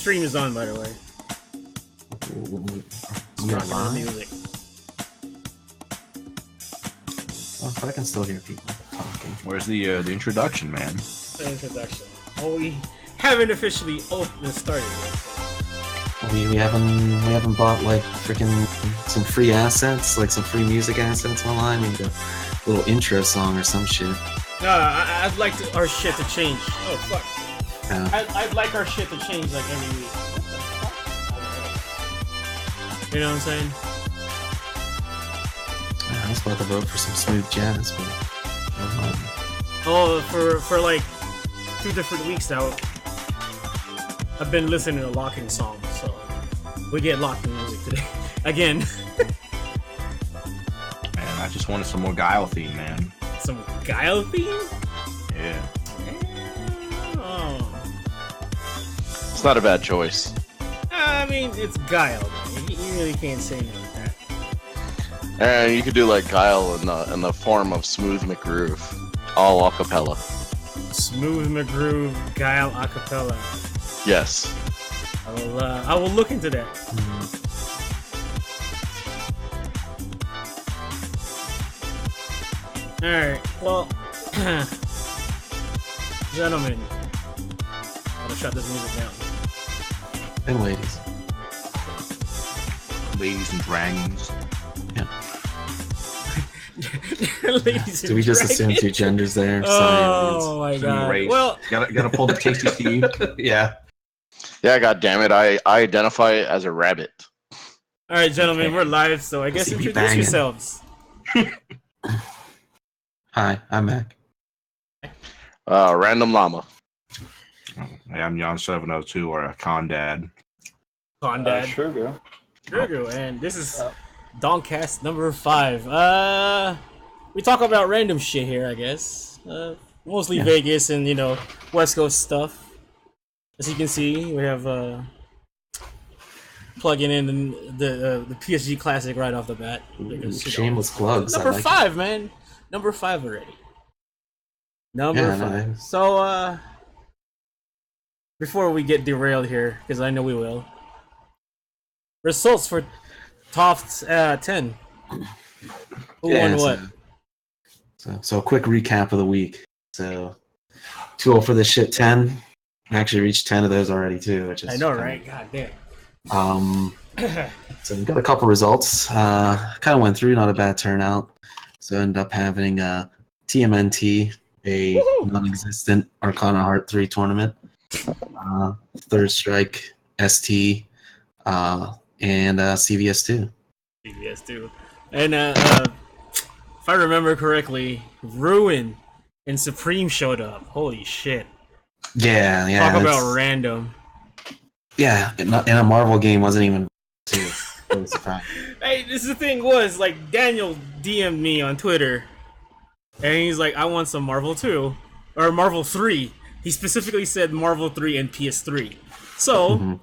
stream is on, by the way. You're live? Music. Oh, but I can still hear people talking. Where's the introduction, man? The introduction. Oh, we haven't officially started yet. We haven't bought like freaking some free assets, like some free music assets online. Maybe a little intro song or some shit. No, I'd like our shit to change. Oh fuck. I'd like our shit to change like every week. You know what I'm saying? Yeah, I was about to vote for some smooth jazz, but never mind. Oh, for like 2 different weeks now, I've been listening to locking songs, so we get locking music today again. Man, I just wanted some more Guile theme, man. Some Guile theme? Yeah. Oh. It's not a bad choice. I mean, it's Guile, man. You really can't say anything like that. And you could do like Guile in the form of Smooth McGroove, all acapella. Smooth McGroove, Guile acapella. Yes. I will look into that. Alright, well, gentlemen, I'm gonna shut this music down. And ladies. Ladies and dragons. Yeah. Ladies and Do we just dragons. assume 2 genders there? Oh my It's god. race. Well, gotta pull the tasty Steve. Yeah. Yeah, god damn it, I identify as a rabbit. alright, gentlemen, Okay. we're live, so I guess See me introduce banging. yourselves. Hi, I'm Mac. Random llama. Hey, I'm Jan702 or a Condad. Condad. Sugar. Grogu, and this is Donkscast number 5. We talk about random shit here, I guess. Mostly Vegas and, West Coast stuff. As you can see, we have plugging in the PSG Classic right off the bat. Because, Shameless plugs. number I like 5, man. Number 5 already. Number Yeah, 5. no. So, before we get derailed here, because I know we will. Results for TOFTS 10. Who won what? So a quick recap of the week. So 2-0 for this shit 10. I actually reached 10 of those already too, which is I know, right? God damn. So we got a couple results. Kind of went through, not a bad turnout. So ended up having TMNT, a non-existent Arcana Heart 3 tournament. Third Strike, ST, and CVS2. CVS2. And if I remember correctly, Ruin and Supreme showed up. Holy shit. Yeah. Talk about random. Yeah, and a Marvel game wasn't even too. Really surprised. Hey, this is the thing was, like, Daniel DM'd me on Twitter, and he's like, I want some Marvel 2, or Marvel 3. He specifically said Marvel 3 and PS3. So,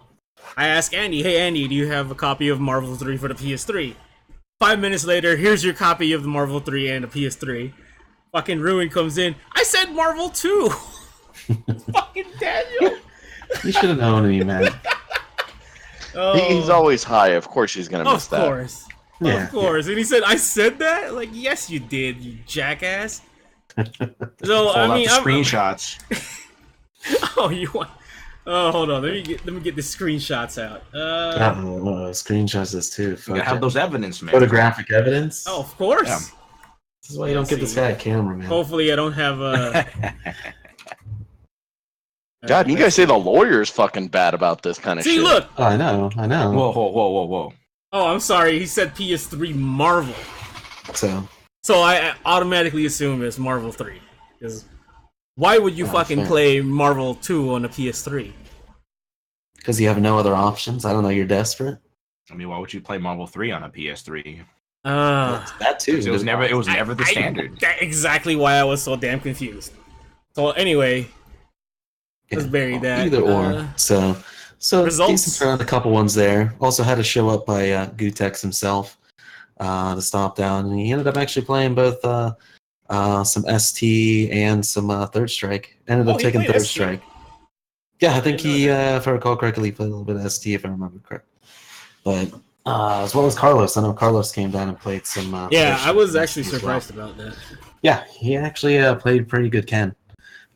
I asked Andy, hey Andy, do you have a copy of Marvel 3 for the PS3? 5 minutes later, here's your copy of the Marvel 3 and the PS3. Fucking Ruin comes in, I said Marvel 2! Fucking Daniel! You should have known me, man. He's always high. Of course he's gonna miss that. Of course. Yeah, Of course. And he said, I said that? Like, yes you did, you jackass. So, Pull I out mean, the screenshots. Oh, you want... Oh, hold on. Let me get the screenshots out. Screenshots this too. You gotta have those evidence, man. Photographic evidence. Oh, of course. Yeah. This is why you don't get this guy a camera, man. Hopefully, I don't have God, you guys say the lawyer's fucking bad about this kind of See, shit. look. Oh, I know. Whoa. Oh, I'm sorry. He said PS3 Marvel. So I automatically assume it's Marvel 3. Because why would you fucking fair. play Marvel 2 on a PS3? because you have no other options. I don't know. You're desperate. I mean, why would you play Marvel 3 on a PS3? That too. It was never the standard. That's exactly why I was so damn confused. So anyway, let's bury that. Either or. So results? decent turn, a couple ones there. Also had a show up by Gutex himself to stop down, and he ended up actually playing both some ST and some Third Strike. Ended up taking Third ST? Strike. Yeah, I think he, if I recall correctly, he played a little bit of ST, if I remember correct. But as well as Carlos, I know Carlos came down and played some. Yeah, I was in actually ST as well. surprised about that. Yeah, he actually played pretty good Ken.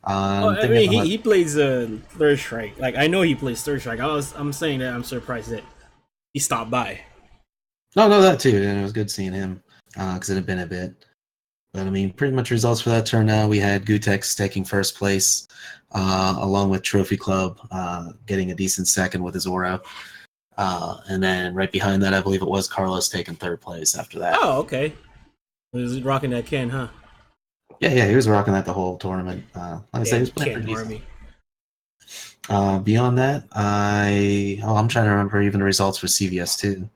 Well, I mean, he plays Third Strike. Like, I know he plays Third Strike. I'm saying that I'm surprised that he stopped by. No, that too. And it was good seeing him because it had been a bit. But I mean, pretty much results for that turnout. We had Gutex taking first place, along with Trophy Club getting a decent second with his aura. And then right behind that, I believe it was Carlos taking third place after that. Oh, okay. He was rocking that Ken, huh? Yeah, he was rocking that the whole tournament. Like I said, he was playing Ken pretty Army. beyond that, I'm trying to remember even the results for CVS too.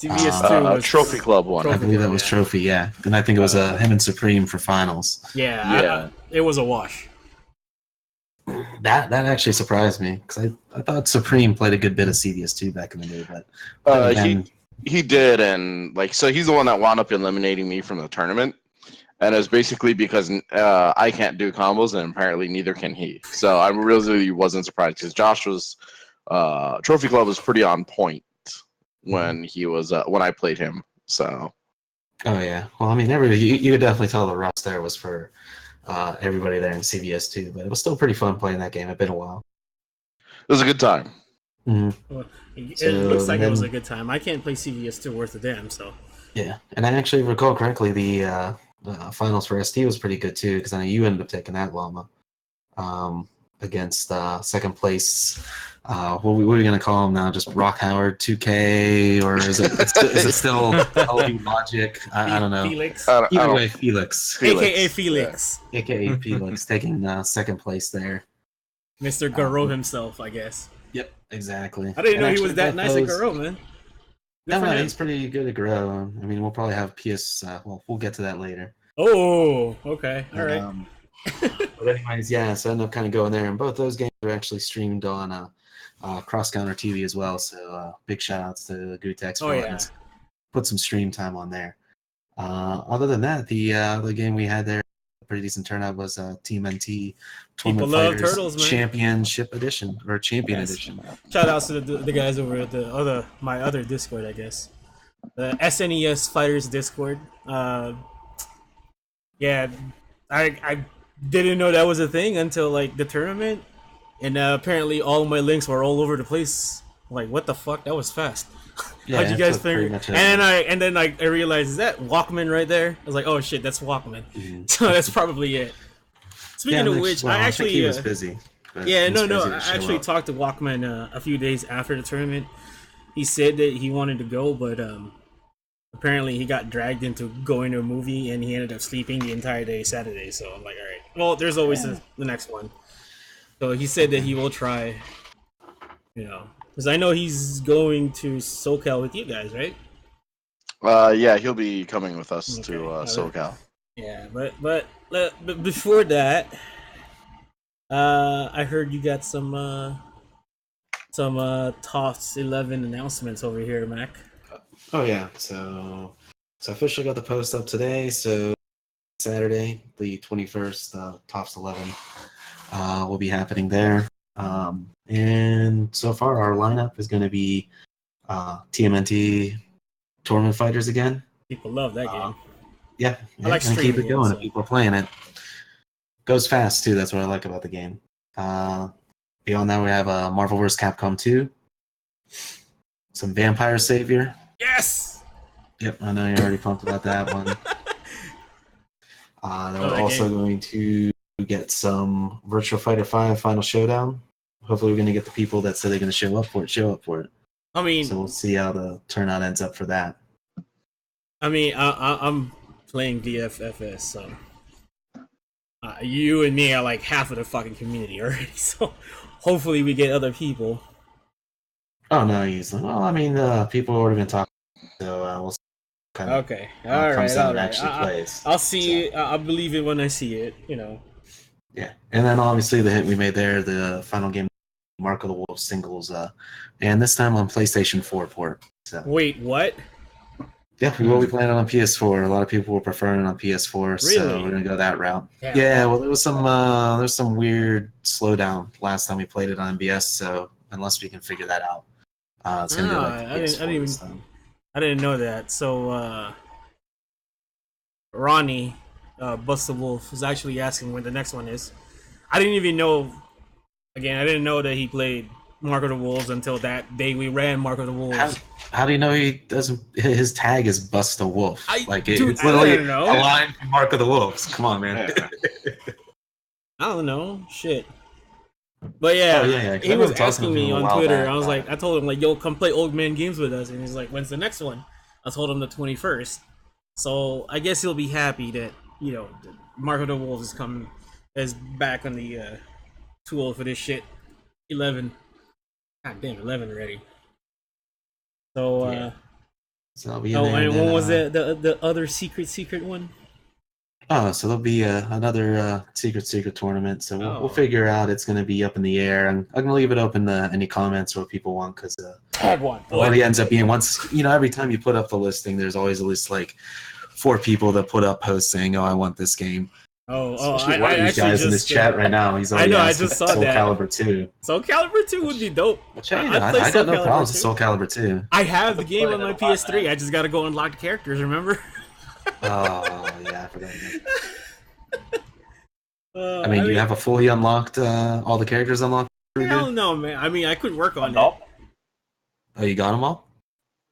CVS2 was Trophy Club one. I believe that was Trophy, yeah. And I think it was him and Supreme for finals. Yeah. It was a wash. That actually surprised me because I thought Supreme played a good bit of CVS2 back in the day, but he did, and so he's the one that wound up eliminating me from the tournament, and it was basically because I can't do combos, and apparently neither can he. So I really wasn't surprised because Josh was Trophy Club was pretty on point when he was when I played him. So. Oh yeah, well I mean you could definitely tell the rush there was for everybody there in CVS too, but it was still pretty fun playing that game. It's been a while. It was a good time. Mm-hmm. Well, it looks like it was a good time. I can't play CVS2 worth a damn, so. Yeah, and I actually recall correctly the finals for ST was pretty good too because I know you ended up taking that llama against second place. What are we going to call him now? Just Rock Howard 2K, or is it still LB Logic? I don't know. Felix. Either way, Felix. AKA Felix. Yeah. AKA Felix taking second place there. Mr. Garo himself, I guess. Yep, exactly. I didn't know he was that nice at Garo, man. No, he's pretty good at Garo. I mean, we'll probably have PS. We'll get to that later. Oh, okay. All right. But anyways, yeah, so I ended up kind of going there, and both those games are actually streamed on Cross Counter TV as well. So big shout outs to Gutex for put some stream time on there. Other than that, the game we had there, a pretty decent turnout, was Team NT Tournament Fighters Turtles, man. Championship Edition or Champion Edition. Shout outs to the guys over at my other Discord, I guess, the SNES Fighters Discord. Yeah, I didn't know that was a thing until like the tournament. And apparently all my links were all over the place. Like, what the fuck? That was fast. Yeah, how'd you guys figure? And then I realized, is that Walkman right there? I was like, oh shit, that's Walkman. Mm-hmm. So that's probably it. Speaking of which, I actually he was busy. Yeah, I actually talked to Walkman a few days after the tournament. He said that he wanted to go, but apparently he got dragged into going to a movie, and he ended up sleeping the entire day Saturday. So I'm like, all right. Well, there's always the next one. So he said that he will try, because I know he's going to SoCal with you guys, right? Yeah, he'll be coming with us to SoCal. Yeah, but before that, I heard you got some TOFTS 11 announcements over here, Macc. Oh yeah, so I officially got the post up today. So Saturday, the 21st, TOFTS 11. Will be happening there. And so far, our lineup is going to be TMNT Tournament Fighters again. People love that game. Yeah, I like and keep it going. So. People are playing it. Goes fast, too. That's what I like about the game. Beyond that, we have Marvel vs. Capcom 2. Some Vampire Savior. Yes! Yep, I know you're already pumped about that one. We're also going to get some Virtua Fighter 5 Final Showdown. Hopefully we're going to get the people that say they're going to show up for it. I mean... So we'll see how the turnout ends up for that. I mean, I'm playing VFFS, so... you and me are like half of the fucking community already, so hopefully we get other people. Oh, no, easily. Well, I mean, people have already been talking, so we'll see. Okay, all right. Actually plays. I'll see it. I'll believe it when I see it, Yeah, and then obviously the hit we made there, the final game, Mark of the Wolf singles, and this time on PlayStation 4 port. So. Wait, what? Yeah, we will be playing it on PS4. A lot of people were preferring it on PS4, so Really? we're gonna go that route. Yeah. Well, there was some weird slowdown last time we played it on MBS. So unless we can figure that out, it's gonna go like the PS4 this time. I didn't know that. So Ronnie, Bust the Wolf, was actually asking when the next one is. I didn't even know. Again, I didn't know that he played Mark of the Wolves until that day we ran Mark of the Wolves. How do you know he doesn't? His tag is Bust the Wolf. It's literally a line from Mark of the Wolves. Come on, man. I don't know. Shit. But yeah, he was asking me on Twitter. I was like, I told him like, "Yo, come play Old Man Games with us," and he's like, "When's the next one?" I told him the 21st. So I guess he'll be happy that Mark of the Wolves is back on the too old for this shit. 11. God damn, 11 already. So so I'll be in there. And when was the other secret one? Oh, so there'll be another secret tournament. So we'll figure out. It's going to be up in the air, and I'm going to leave it open to any comments or what people want, because tag one. What it ends up being, every time you put up the listing, there's always at least like 4 people that put up posts saying, "Oh, I want this game." I these guys in this chat right now. He's already I just saw Soul that. Calibur 2. Soul Calibur 2 would be dope. I got no problems with Soul Calibur 2. I have the game on my PS3. I just gotta go unlock the characters. Remember? Oh yeah, I forgot. I mean, you have a fully unlocked, all the characters unlocked? Hell no, man. I mean, I could work on it. Oh, you got them all?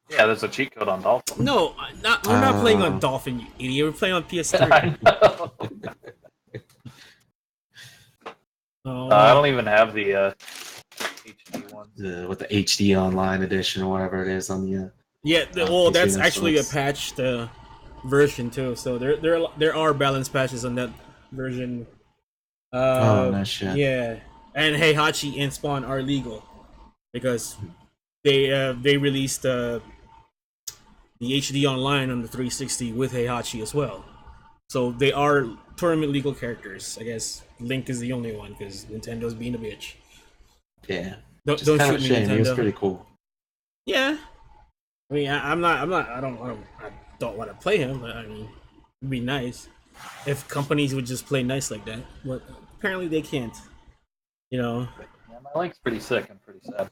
Yeah, there's a cheat code on Dolphin. No, we're not playing on Dolphin, you idiot. We're playing on PS3. I know. I don't even have the HD one. With the HD Online edition or whatever it is on the. That's actually a patched version too. So there are balance patches on that version. No shit. Yeah, and Heihachi and Spawn are legal because they released the HD Online on the 360 with Heihachi as well. So they are tournament legal characters. I guess Link is the only one because Nintendo's being a bitch. Yeah. Don't shoot me, shame. Nintendo. He was pretty cool. Yeah. I mean, I don't want to play him, but I mean, it'd be nice if companies would just play nice like that. But apparently they can't. Yeah, my Link's pretty sick and pretty sad.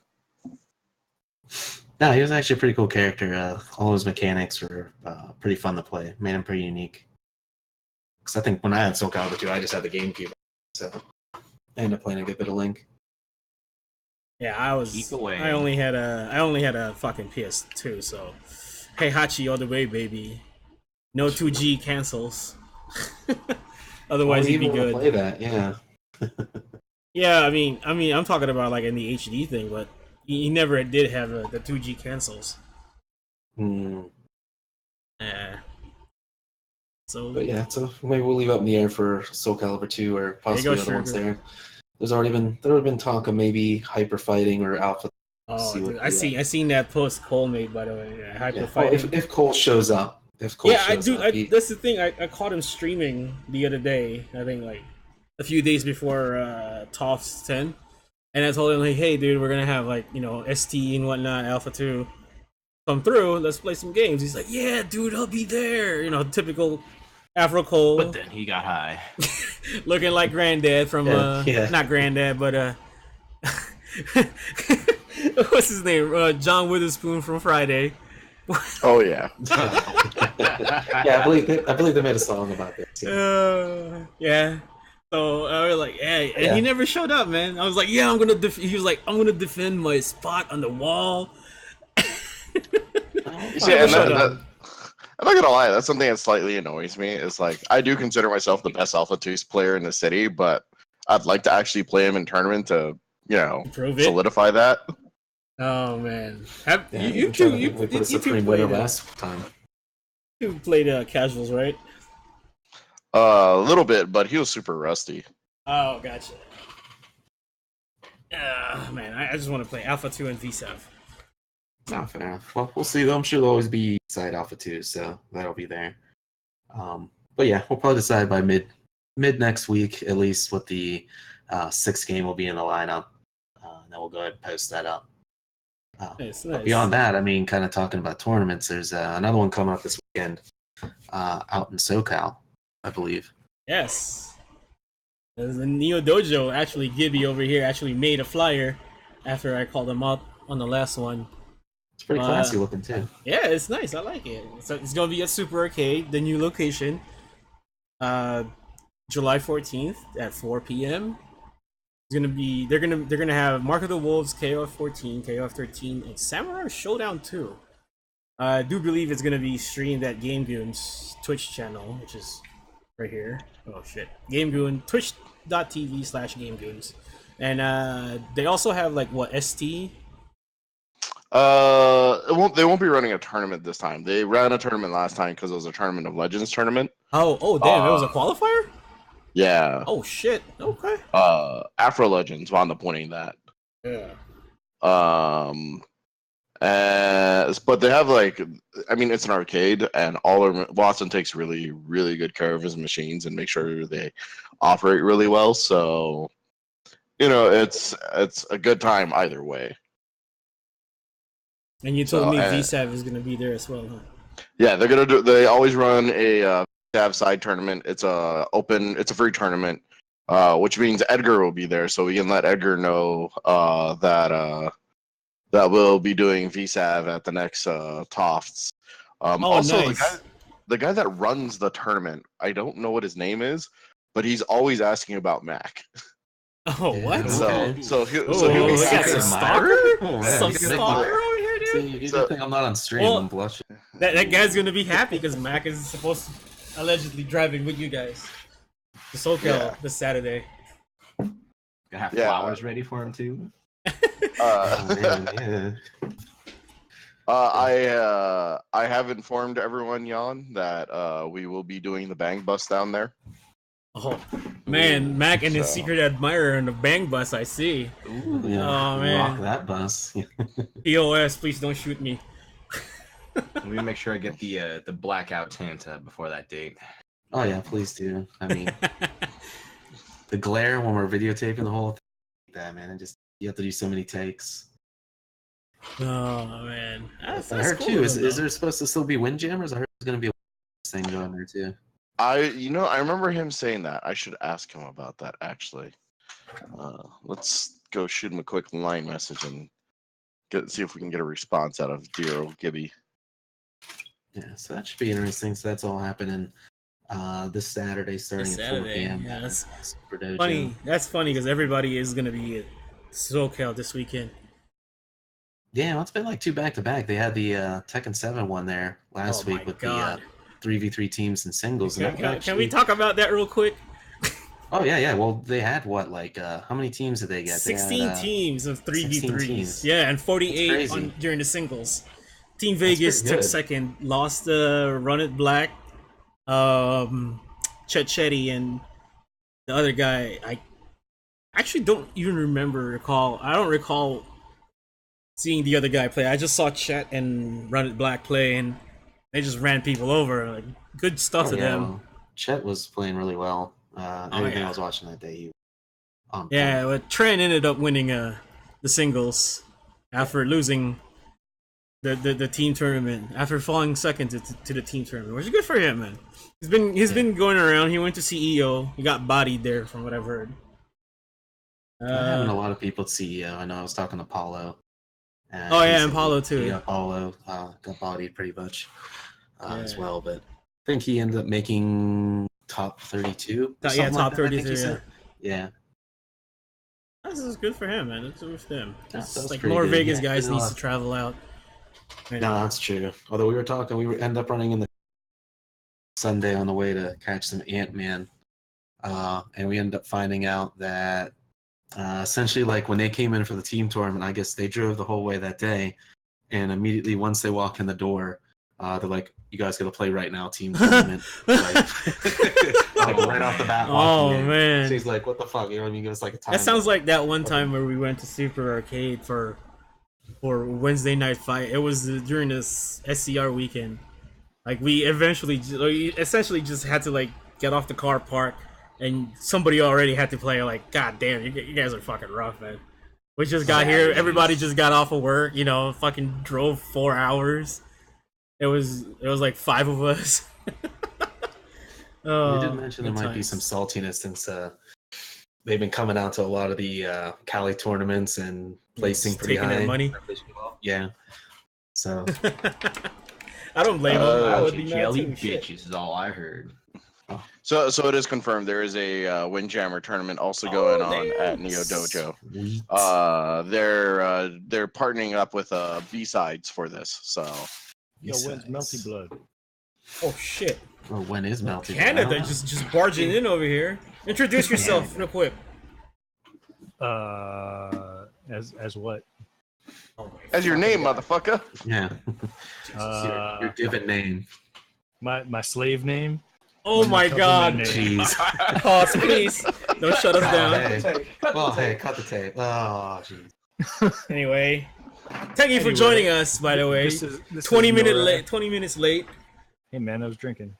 No, he was actually a pretty cool character. All his mechanics were pretty fun to play. Made him pretty unique. Because I think when I had Soul Calibur 2, I just had the GameCube, so I ended up playing a good bit of Link. Yeah, I only had a fucking PS2, so Heihachi all the way, baby. No 2G cancels. Otherwise, he'd be good. Play that, yeah. Yeah, I mean, I'm talking about like in the HD thing, but he never did have the 2G cancels. Yeah. So maybe we'll leave it up in the air for Soul Calibur 2 or possibly other ones there. There already been talk of maybe hyper fighting or alpha. Oh, dude, I seen that post Cole made, by the way. Yeah, hyper fighting. If Cole shows up. That's the thing. I caught him streaming the other day. I think like a few days before TOFTS 10, and I told him like, "Hey, dude, we're gonna have like ST and whatnot, Alpha 2 come through. Let's play some games." He's like, "Yeah, dude, I'll be there." Typical Afro Cole. But then he got high, looking like Granddad from not Granddad, but what's his name? John Witherspoon from Friday. Oh yeah. Yeah, I believe they made a song about this. Yeah. So I was like, hey, and he never showed up, man. I was like, yeah, I'm gonna. He was like, I'm gonna defend my spot on the wall. I'm not gonna lie, that's something that slightly annoys me. It's like I do consider myself the best Alpha 2 player in the city, but I'd like to actually play him in tournament to solidify that. Oh man, you put a supreme winner last time. You played casuals, right? A little bit, but he was super rusty. Oh, gotcha. Man, I just want to play Alpha 2 and V7. Not fair enough. Well, we'll see. I'm sure there'll always be side Alpha 2, so that'll be there. But yeah, we'll probably decide by mid next week at least what the 6th game will be in the lineup. Then we'll go ahead and post that up. Nice, But nice. beyond that, I mean, kind of talking about tournaments, there's another one coming up this weekend out in SoCal, I believe. Yes. There's a Neo Dojo. Actually, Gibby over here actually made a flyer after I called him out on the last one. It's pretty classy looking too. Yeah, it's nice. I like it. So it's gonna be at Super Arcade, the new location. July 14th at 4 p.m. It's gonna be they're gonna have Mark of the Wolves, KOF 14, KOF 13, and Samurai Showdown 2. I do believe it's gonna be streamed at GameGoons Twitch channel, which is right here. Oh shit, GameGoon Twitch.tv/GameGoons, and they also have like what ST. They won't be running a tournament this time. They ran a tournament last time because it was a Tournament of Legends tournament. Oh damn! It was a qualifier. Yeah. Oh shit. Okay. Afro Legends wound up winning that. Yeah. But they have like, I mean, it's an arcade, and Watson takes really, really good care of his machines and make sure they operate really well. So, it's a good time either way. And you told me VSAV is gonna be there as well, huh? Yeah, they always run a VSAV side tournament. It's a free tournament, which means Edgar will be there, so we can let Edgar know that we'll be doing VSAV at the next TOFTS. Also, nice. the guy that runs the tournament, I don't know what his name is, but he's always asking about Macc. Oh, what? Okay. So we got some stalker? Some stalker over here, dude? See, you think I'm not on stream, I'm blushing. That guy's gonna be happy because Macc is supposed to allegedly driving with you guys to SoCal this Saturday. Gonna have flowers ready for him too. I have informed everyone, Jan, that we will be doing the Bang Bus down there. Oh man, Macc and his secret admirer on the Bang Bus. I see. Ooh, yeah. Oh man, rock that bus. POS, please don't shoot me. Let me make sure I get the blackout tint before that date. Oh yeah, please do. I mean, the glare when we're videotaping the whole thing, that man, you have to do so many takes. Oh man, I heard cool, too. Is there supposed to still be windjammers? I heard there's gonna be a thing going there too. I remember him saying that. I should ask him about that actually. Let's go shoot him a quick line message and see if we can get a response out of dear old Gibby. Yeah, so that should be interesting. So that's all happening this Saturday, starting at 4 p.m. Yeah, that's Super Dojo. funny. That's funny because everybody is gonna be at SoCal this weekend. Yeah, well, it's been like 2 back-to-back. They had the Tekken 7 one there last week with the 3v3 teams and singles. Can we talk about that real quick? Oh yeah. Well, they had what, like, how many teams did they get? 16 teams of 3v3s. teams. Yeah, and 48 during the singles. Team Vegas took second, lost Run It Black, Chet Chetty, and the other guy. I actually don't even recall. I don't recall seeing the other guy play. I just saw Chet and Run It Black play, and they just ran people over. Like, good stuff to them. Well, Chet was playing really well. Everything I was watching that day, he but Trent ended up winning the singles after losing the team tournament, after falling second to the team tournament, which is good for him, man. He's been going around. He went to CEO. He got bodied there, from what I've heard. having a lot of people at CEO. I know I was talking to Paulo. And Paulo too. Yeah, Paulo got bodied pretty much as well, but I think he ended up making top 32. Yeah, top 32. Yeah. This is good for him, man. It's good for them. That's like pretty more good. Vegas guys needs to travel out. No, that's true. Although we were talking, end up running in the Sunday on the way to catch some Ant-Man, and we ended up finding out that essentially, like, when they came in for the team tournament, I guess they drove the whole way that day, and immediately once they walk in the door, they're like, "You guys got to play right now, team tournament." like right off the bat. Oh man! She's like, "What the fuck?" You know what I mean? Give us like a time. That sounds like that one time where we went to Super Arcade for Wednesday Night Fight. It was during this SCR weekend. Like, we essentially just had to, like, get off the car park, and somebody already had to play. Like, god damn, you guys are fucking rough, man. We just got here. Everybody just got off of work. You know, fucking drove 4 hours. It was like 5 of us. We did mention there might be some saltiness since they've been coming out to a lot of the Cali tournaments and placing pretty taking high. their money. Yeah. So I don't blame them. I would be mad Kelly too. Shit. bitches is all I heard. So it is confirmed there is a Windjammer tournament also going on at Neo Dojo. They're partnering up with B-Sides for this. So Yo, when's Melty Blood? Oh shit! Well, when is Melty? Canada just barging in over here. Introduce yourself real quick. As what? as your name, motherfucker. Yeah. Your given name. My slave name. Oh my god! Jeez. Pause, please. Don't shut us down. Hey. Well, hey, cut the tape. Oh, jeez. Anyway, thank you for joining us. By the way, This is 20 Noraath. 20 minutes late. Hey man, I was drinking.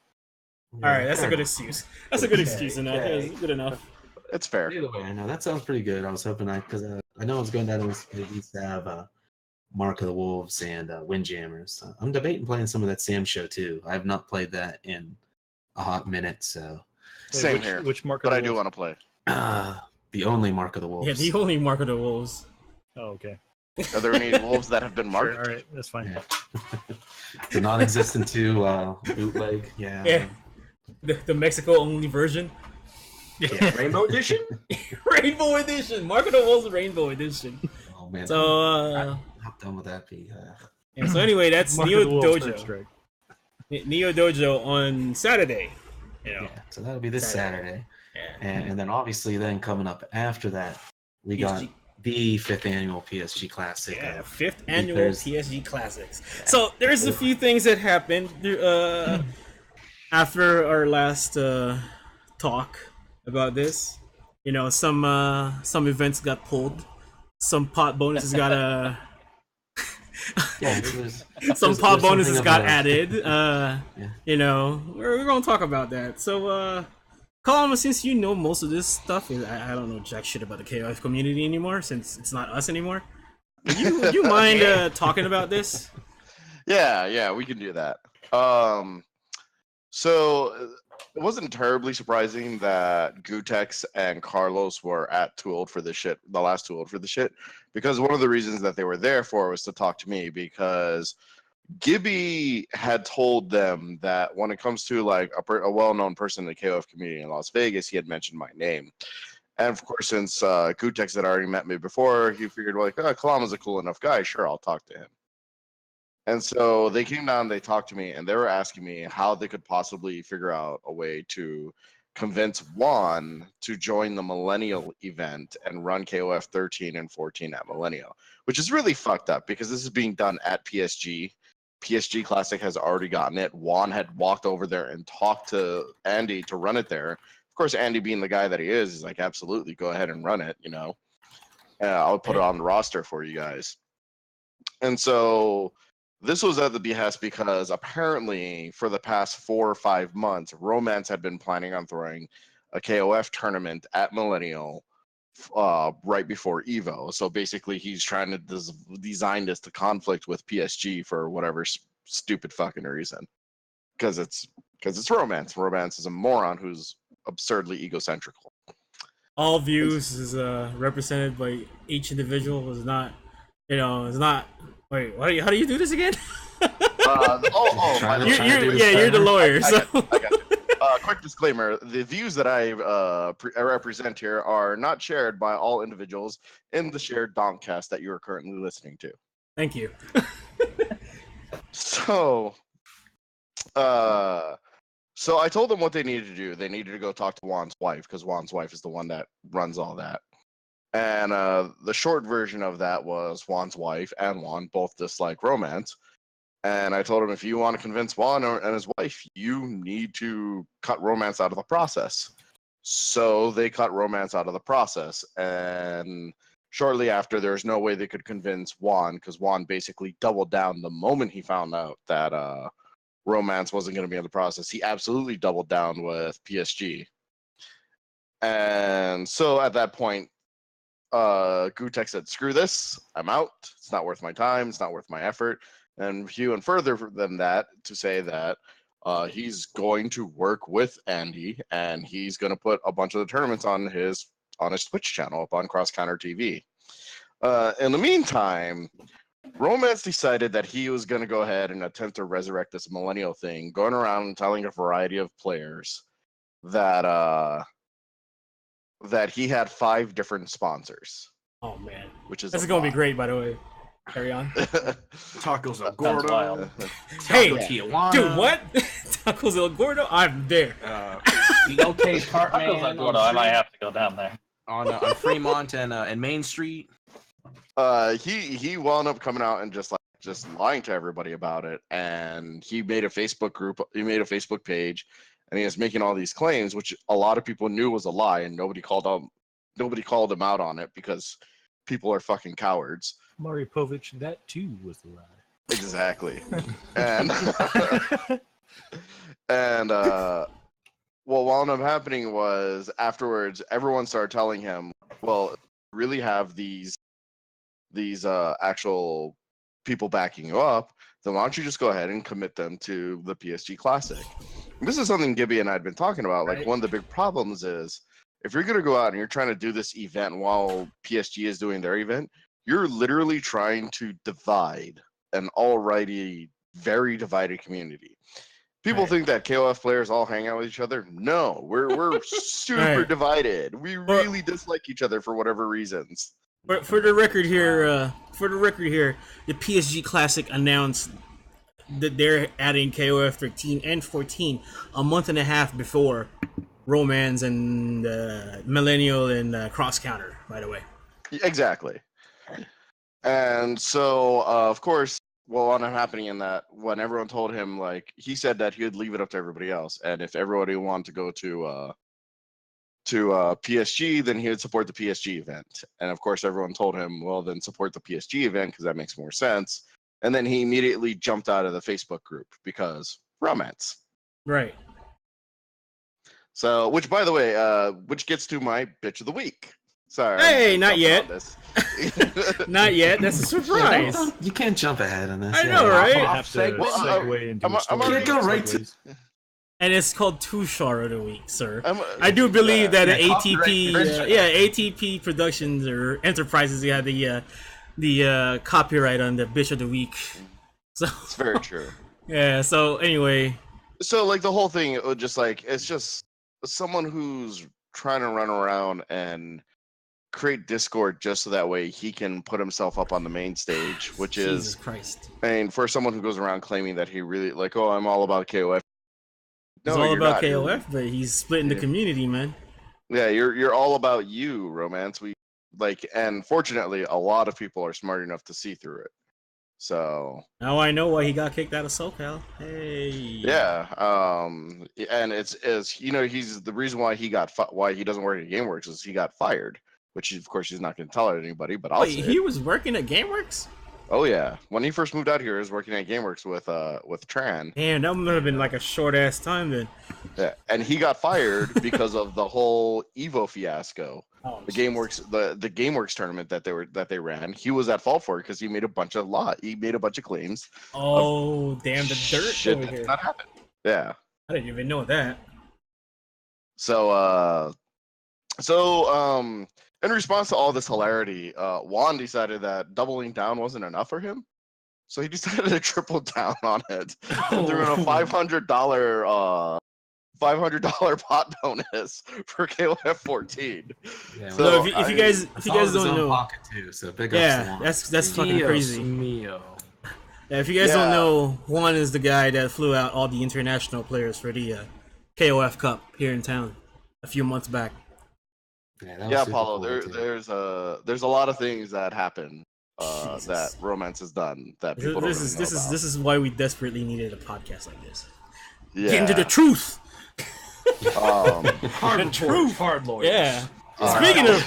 All right, that's a good excuse. That's a good excuse enough. It's good enough. It's fair. Either way, I know that sounds pretty good. I was hoping because I know I was going down to at least have Mark of the Wolves and Windjammers. I'm debating playing some of that Sam show too. I have not played that in a hot minute, so Same which, here. Which mark? But I do want to play. the only Mark of the Wolves. Yeah, the only Mark of the Wolves. Oh, okay. Are there any wolves that have been marked? Sure, all right, that's fine. Yeah. The non-existent two bootleg. Yeah. Yeah. The Mexico only version. Yeah, Rainbow Edition? Rainbow Edition. Mark of the Wolves Rainbow Edition. Oh man. So how dumb would that be? yeah, so anyway, that's Mark Neo of the Wolves, Third Dojo. Strike. Neo Dojo on Saturday. You know. Yeah. So that'll be this Saturday. Yeah. And then obviously then coming up after that, we got the 5th annual PSG Classic. Yeah, 5th annual there's- PSG Classics. So there's a few things that happened after our last talk about this. You know, some events got pulled, some pot bonuses got Yeah, there's some there's pot something bonuses of got a- added. You know, we're gonna talk about that. So Colin, since you know most of this stuff, I don't know jack shit about the KOF community anymore since it's not us anymore. Would you mind talking about this? Yeah, we can do that. So it wasn't terribly surprising that Gutex and Carlos were at Too Old for the Shit, the last Too Old for the Shit, because one of the reasons that they were there for was to talk to me, because Gibby had told them that when it comes to like a well-known person in the KOF community in Las Vegas, he had mentioned my name. And of course, since Gutex had already met me before, he figured like, oh, Kalama's a cool enough guy. Sure, I'll talk to him. And so they came down, they talked to me, and they were asking me how they could possibly figure out a way to convince Juan to join the Millennial event and run KOF 13 and 14 at Millennial, which is really fucked up because this is being done at PSG. PSG Classic has already gotten it. Juan had walked over there and talked to Andy to run it there. Of course, Andy being the guy that he is like, absolutely, go ahead and run it, you know. I'll put it on the roster for you guys. And so this was at the behest because apparently for the past 4 or 5 months, Romance had been planning on throwing a KOF tournament at Millennial right before Evo. So basically he's trying to design this to conflict with PSG for whatever stupid fucking reason. Because it's Romance. Romance is a moron who's absurdly egocentrical. All views is represented by each individual. Is not, you know, is not. Wait, how do you do this again? You're You're the lawyer. So. I got you. Quick disclaimer: the views that I represent here are not shared by all individuals in the shared Donkscast that you are currently listening to. Thank you. So I told them what they needed to do. They needed to go talk to Juan's wife because Juan's wife is the one that runs all that. And the short version of that was Juan's wife and Juan both dislike Romance. And I told him, if you want to convince Juan and his wife, you need to cut Romance out of the process. So they cut Romance out of the process. And shortly after, there's no way they could convince Juan because Juan basically doubled down the moment he found out that Romance wasn't going to be in the process. He absolutely doubled down with PSG. And so at that point, Gutek said, "Screw this, I'm out. It's not worth my time. It's not worth my effort." And he went further than that to say that he's going to work with Andy, and he's going to put a bunch of the tournaments on his Twitch channel up on Cross Counter TV. In the meantime, Romance decided that he was going to go ahead and attempt to resurrect this millennial thing, going around and telling a variety of players that that he had 5 different sponsors. Oh man, which is this is gonna be great. By the way, carry on. Tacos El Sounds Gordo. wild. Hey, Taco Tijuana. dude, what? Tacos El Gordo? I'm there. The OK Cartman. Tacos El Gordo, I might have to go down there. On Fremont and Main Street. He wound up coming out and just lying to everybody about it, and he made a Facebook group. He made a Facebook page, and he was making all these claims, which a lot of people knew was a lie, and nobody called him out on it because people are fucking cowards. Maury Povich, that too was a lie. Exactly. And and what wound up happening was afterwards, everyone started telling him, "Well, really have these actual people backing you up, then why don't you just go ahead and commit them to the PSG Classic?" And this is something Gibby and I had been talking about. Like, one of the big problems is if you're going to go out and you're trying to do this event while PSG is doing their event, you're literally trying to divide an already very divided community. People think that KOF players all hang out with each other. No, we're super divided. We really dislike each other for whatever reasons. For the record here, the PSG Classic announced that they're adding KOF 13 and 14 a month and a half before Romance and Millennial and Cross Counter, by the way. Exactly. And so, of course, what wound up happening in that, when everyone told him, like, he said that he would leave it up to everybody else, and if everybody wanted to go to PSG, then he would support the PSG event. And of course, everyone told him, well, then support the PSG event because that makes more sense. And then he immediately jumped out of the Facebook group because romance. Right. So, which, by the way, which gets to my bitch of the week. Sorry. Hey, not yet. Not yet. That's a surprise. You can't jump ahead on this. I know, right? I'll have to segue into a story. Go right to. And it's called Tushar of the week, sir. I do believe that ATP, ATP Productions or Enterprises had the copyright on the bitch of the week. So it's very true. Yeah. So anyway, so like the whole thing, it was just like it's just someone who's trying to run around and create Discord just so that way he can put himself up on the main stage, which Jesus is Christ. I mean, for someone who goes around claiming that he really like, oh, I'm all about KOF. It's all about KOF, but he's splitting the community, man. Yeah, you're all about you, Romance. We like, and fortunately, a lot of people are smart enough to see through it. So now I know why he got kicked out of SoCal. Hey. Yeah, and it's you know, he's the reason why he doesn't work at GameWorks is he got fired, which of course he's not going to tell anybody. But I'll say he was working at GameWorks. Oh yeah, when he first moved out here, he was working at GameWorks with Tran. Damn, that would have been like a short ass time then. Yeah, and he got fired because of the whole Evo fiasco. Oh, the GameWorks tournament that they ran. He was at fault for it because he made a bunch of claims. Oh damn, the dirt shit over that here. did not happen. Yeah. I didn't even know that. So in response to all this hilarity, Juan decided that doubling down wasn't enough for him, so he decided to triple down on it and threw in a $500 pot bonus for KOF 14. Yeah, so if you guys don't know, pocket too, so big that's fucking crazy. Yeah, if you guys don't know, Juan is the guy that flew out all the international players for the KOF Cup here in town a few months back. Yeah, Paulo. There's a lot of things that happen that Romance has done that people don't really know about. This is why we desperately needed a podcast like this. Yeah. Get into the truth. Hard lawyers. Yeah. Speaking of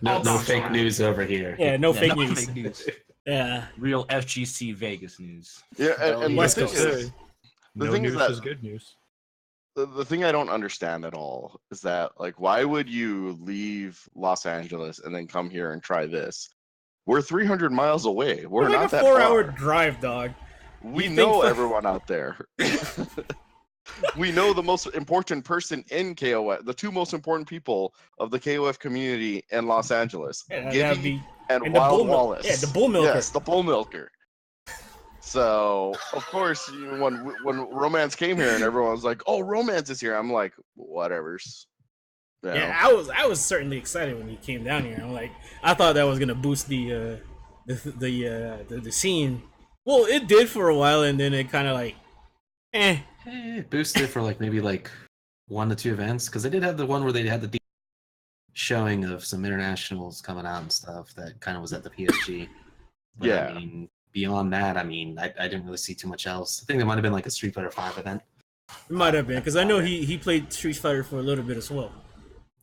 no fake news over here. Yeah, no fake news. Yeah. Real FGC Vegas news. Yeah, and West the Coast. thing is, No thing news is that is good news. the thing I don't understand at all is that, like, why would you leave Los Angeles and then come here and try this? We're 300 miles away. We're like not a that 4-hour far. drive, dog. We You know think- everyone out there. We know the most important person in KOF, the two most important people of the KOF community in Los Angeles, Yeah, that'd Gibby be and and the Wild bull mil- Wallace. yeah, the bull milker. Yes, the bull milker. So of course, when Romance came here and everyone was like, "Oh, Romance is here," I'm like, "Whatever's." You know? Yeah, I was certainly excited when he came down here. I'm like, I thought that was gonna boost the scene. Well, it did for a while, and then it kind of like, It boosted for like maybe like 1 to 2 events because they did have the one where they had the showing of some internationals coming out and stuff that kind of was at the PSG. But, Yeah. I mean, beyond that, I mean, I didn't really see too much else. I think there might have been like a Street Fighter 5 event. it might have been because I know he played Street Fighter for a little bit as well.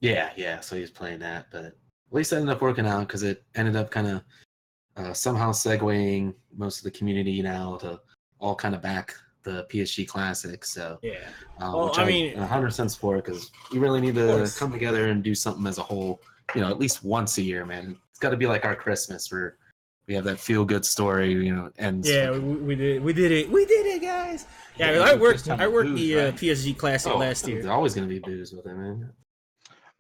Yeah, so he was playing that, but at least it ended up working out because it ended up kind of somehow segueing most of the community now to all kind of back the PSG Classic. So Yeah. which I mean, 100% for because we really need to come together and do something as a whole. You know, at least once a year, man. It's got to be like our Christmas where we have that feel good story. You know, ends. yeah, we did it, guys. Yeah, 'cause I worked booze, the right? PSG Classic last year. There's always gonna be booze with it, man.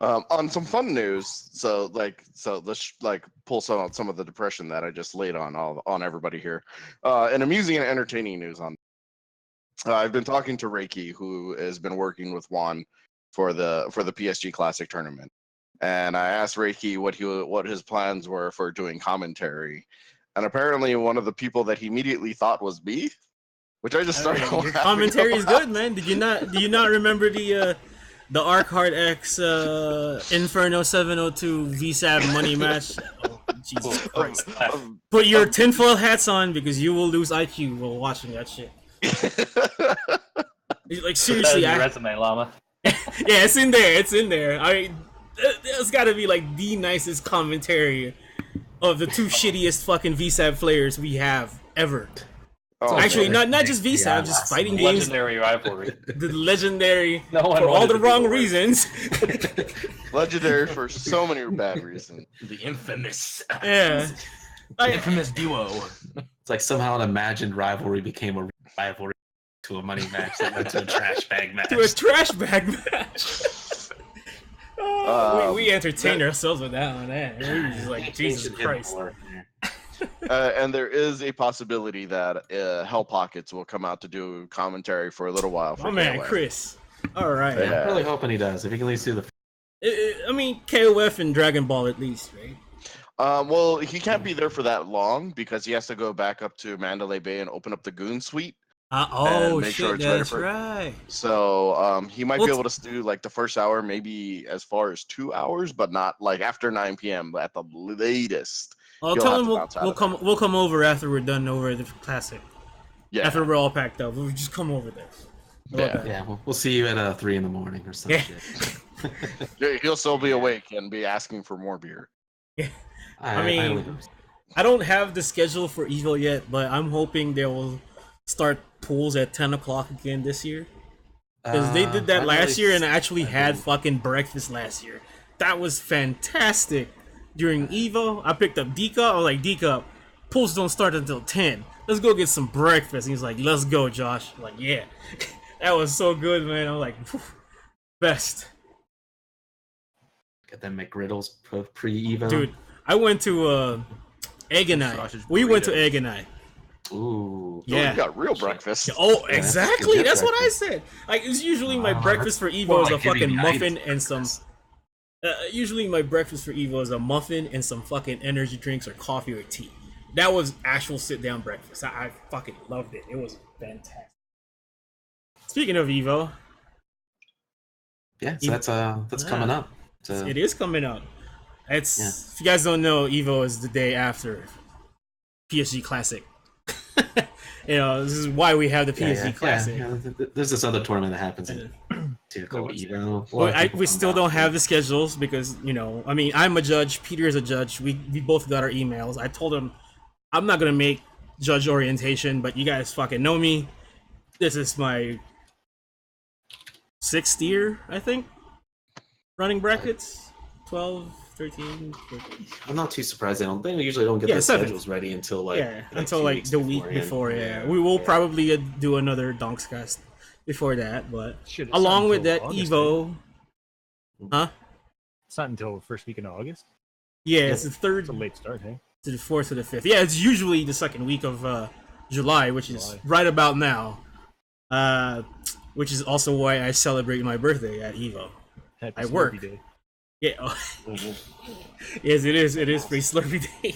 On some fun news, so let's like pull some of the depression that I just laid on everybody here. And amusing and entertaining news on. I've been talking to Reiki, who has been working with Juan for the PSG Classic tournament, and I asked Reiki what his plans were for doing commentary, and apparently one of the people that he immediately thought was me, which I just started. Your laughing commentary is about. good, man. Do you not remember the Arcade X Inferno 702 VSAB money match? Oh, Jesus Christ. Put your tinfoil hats on because you will lose IQ while watching that shit. Like seriously, That is your resume, Llama. yeah, it's in there. It's in there. I mean, it's got to be like the nicest commentary of the two shittiest fucking VSAB players we have ever. Oh, Actually, man. not just VSAB, Yeah, just fighting games. Legendary rivalry. The legendary No one for all wanted the to be wrong the worst. reasons. Legendary for so many bad reasons. The infamous, Yeah. infamous duo. It's like somehow an imagined rivalry became a rivalry to a money match that led to a trash bag match. To a trash bag match. We entertained ourselves with that one. Man. We were just like, Jesus Christ. And there is a possibility that Hell Pockets will come out to do commentary for a little while. For Oh man, KOF. Chris. All right. Yeah. I'm really hoping he does. If he can at least do the. I mean, KOF and Dragon Ball at least, right? Well, he can't be there for that long because he has to go back up to Mandalay Bay and open up the Goon Suite. Oh make sure shit, it's ready that's for- right. So he might Well, be able to do like the first hour, maybe as far as 2 hours, but not like after 9 p.m. at the latest. I'll You'll tell have him to bounce out of we'll come over after we're done over the classic. Yeah, After we're all packed up, we'll just come over there. How about Yeah. that? Yeah, we'll see you at 3 a.m. or some Yeah. shit. he'll still be awake and be asking for more beer. I mean, I don't have the schedule for Evo yet, but I'm hoping they will start pools at 10 o'clock again this year. Because they did that last year and actually had fucking breakfast last year. That was fantastic. During Evo, I picked up D Cup. I was like, D Cup, pools don't start until 10. Let's go get some breakfast. And he's like, let's go, Josh. I'm like, yeah. That was so good, man. I'm like, whew, best. Get them McGriddles pre-Evo. Dude, I went to Egg and I. Sausage We went to burrito. Egg and I. Ooh. Oh, Yeah. you got real breakfast. Oh, Yeah, exactly. that's That's good what I breakfast. said. Like, it's usually my Wow, breakfast for Evo more is a like giving fucking the muffin items and some. Usually my breakfast for Evo is a muffin and some fucking energy drinks or coffee or tea. That was actual sit down breakfast. I fucking loved it. It was fantastic. Speaking of Evo, Yeah, so that's coming up. So, it is coming out. It's Yeah. if you guys don't know, Evo is the day after PSG Classic. You know, this is why we have the PSG Classic. There's this other tournament that happens in too called Evo. Well, we still don't have the schedules because, you know, I mean, I'm a judge, Peter is a judge. We both got our emails. I told him I'm not gonna make judge orientation, but you guys fucking know me. This is my 6th year, I think, running brackets. 12, 13, 14. I'm not too surprised. They usually don't get Yeah, the 7th. schedules ready until until 2 like weeks the week beforehand. before. Yeah, we will probably do another Donkscast before that, but Shit, it's along not with that, until August, Evo, huh? It's not until first week in August. Yeah, it's the 3rd It's a late start, hey? to the 4th to the 5th. Yeah, it's usually the 2nd week of July, which is right about now. Which is also why I celebrate my birthday at Evo. Happy I Slurpee work. Day. Yeah. Yes, it is. It is free Slurpee Day.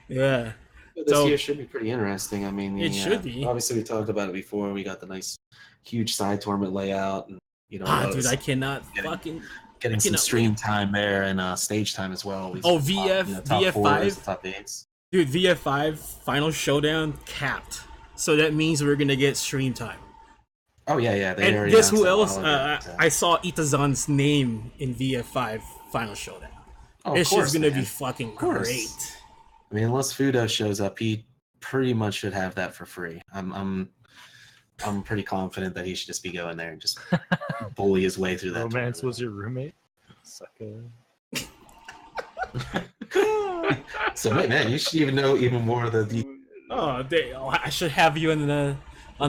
Yeah. This year should be pretty interesting. I mean, it should be. Obviously, we talked about it before. We got the nice, huge side tournament layout, and dude, I cannot getting some stream time there and stage time as well. VF top VF5, top 8s. Dude, VF5 final showdown capped. So that means we're gonna get stream time. Oh yeah. And guess who else? I saw Itazan's name in VF5 final showdown. It's just gonna be fucking great. I mean, unless Fudo shows up, he pretty much should have that for free. I'm pretty confident that he should just be going there and just bully his way through that. Romance was your roommate. Sucker. So man, you should even know even more of the. I should have you on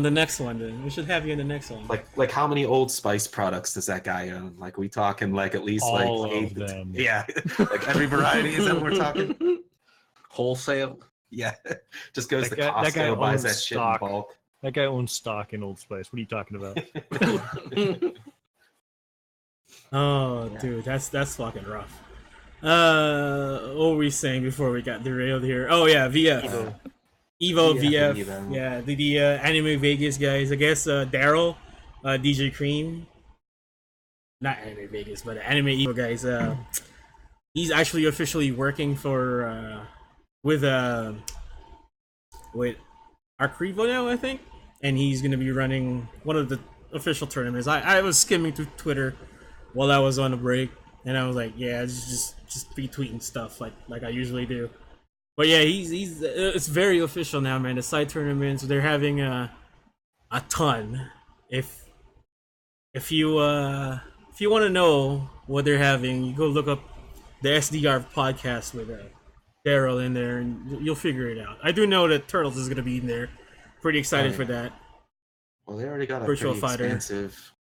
the next one. Then we should have you in the next one. Like how many Old Spice products does that guy own? Like we talking like at least all like 8 of them. Yeah, like every variety is that what we're talking? Wholesale. Yeah, just goes to that guy Costco, buys owns that shit stock. in bulk. That guy owns stock in Old Spice. What are you talking about? Dude, that's fucking rough. What were we saying before we got derailed here? Oh yeah, VF. Evo VF. Evo. Yeah, the Anime Vegas guys. I guess Daryl, DJ Cream. Not Anime Vegas, but Anime Evo guys. He's actually officially working for with Arcrivo now, I think, and he's gonna be running one of the official tournaments. I was skimming through Twitter while I was on a break, and I was like, yeah, just retweeting stuff like I usually do. But yeah, he's it's very official now, man. The side tournaments, they're having a ton. If you want to know what they're having, you go look up the SDR podcast with Daryl in there, and you'll figure it out. I do know that Turtles is gonna be in there. Pretty excited for that. Well, they already got a Virtual pretty Fighter. expansive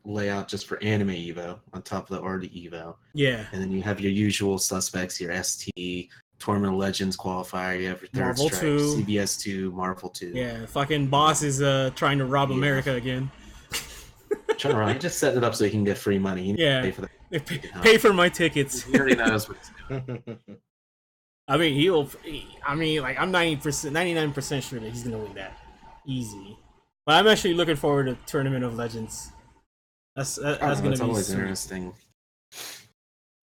layout just for Anime Evo on top of the already Evo. Yeah. And then you have your usual suspects, your ST, Tournament of Legends qualifier, you have your Third Marvel Strike, 2. CBS 2, Marvel 2. Yeah, fucking boss is trying to rob America again. Trying to run. Just setting it up so you can get free money. You Yeah. pay for that. Pay for my tickets. He already knows what he's doing. I mean, like, I'm 99% sure that he's gonna win that. Easy. But I'm actually looking forward to Tournament of Legends. That's gonna be always sweet. interesting.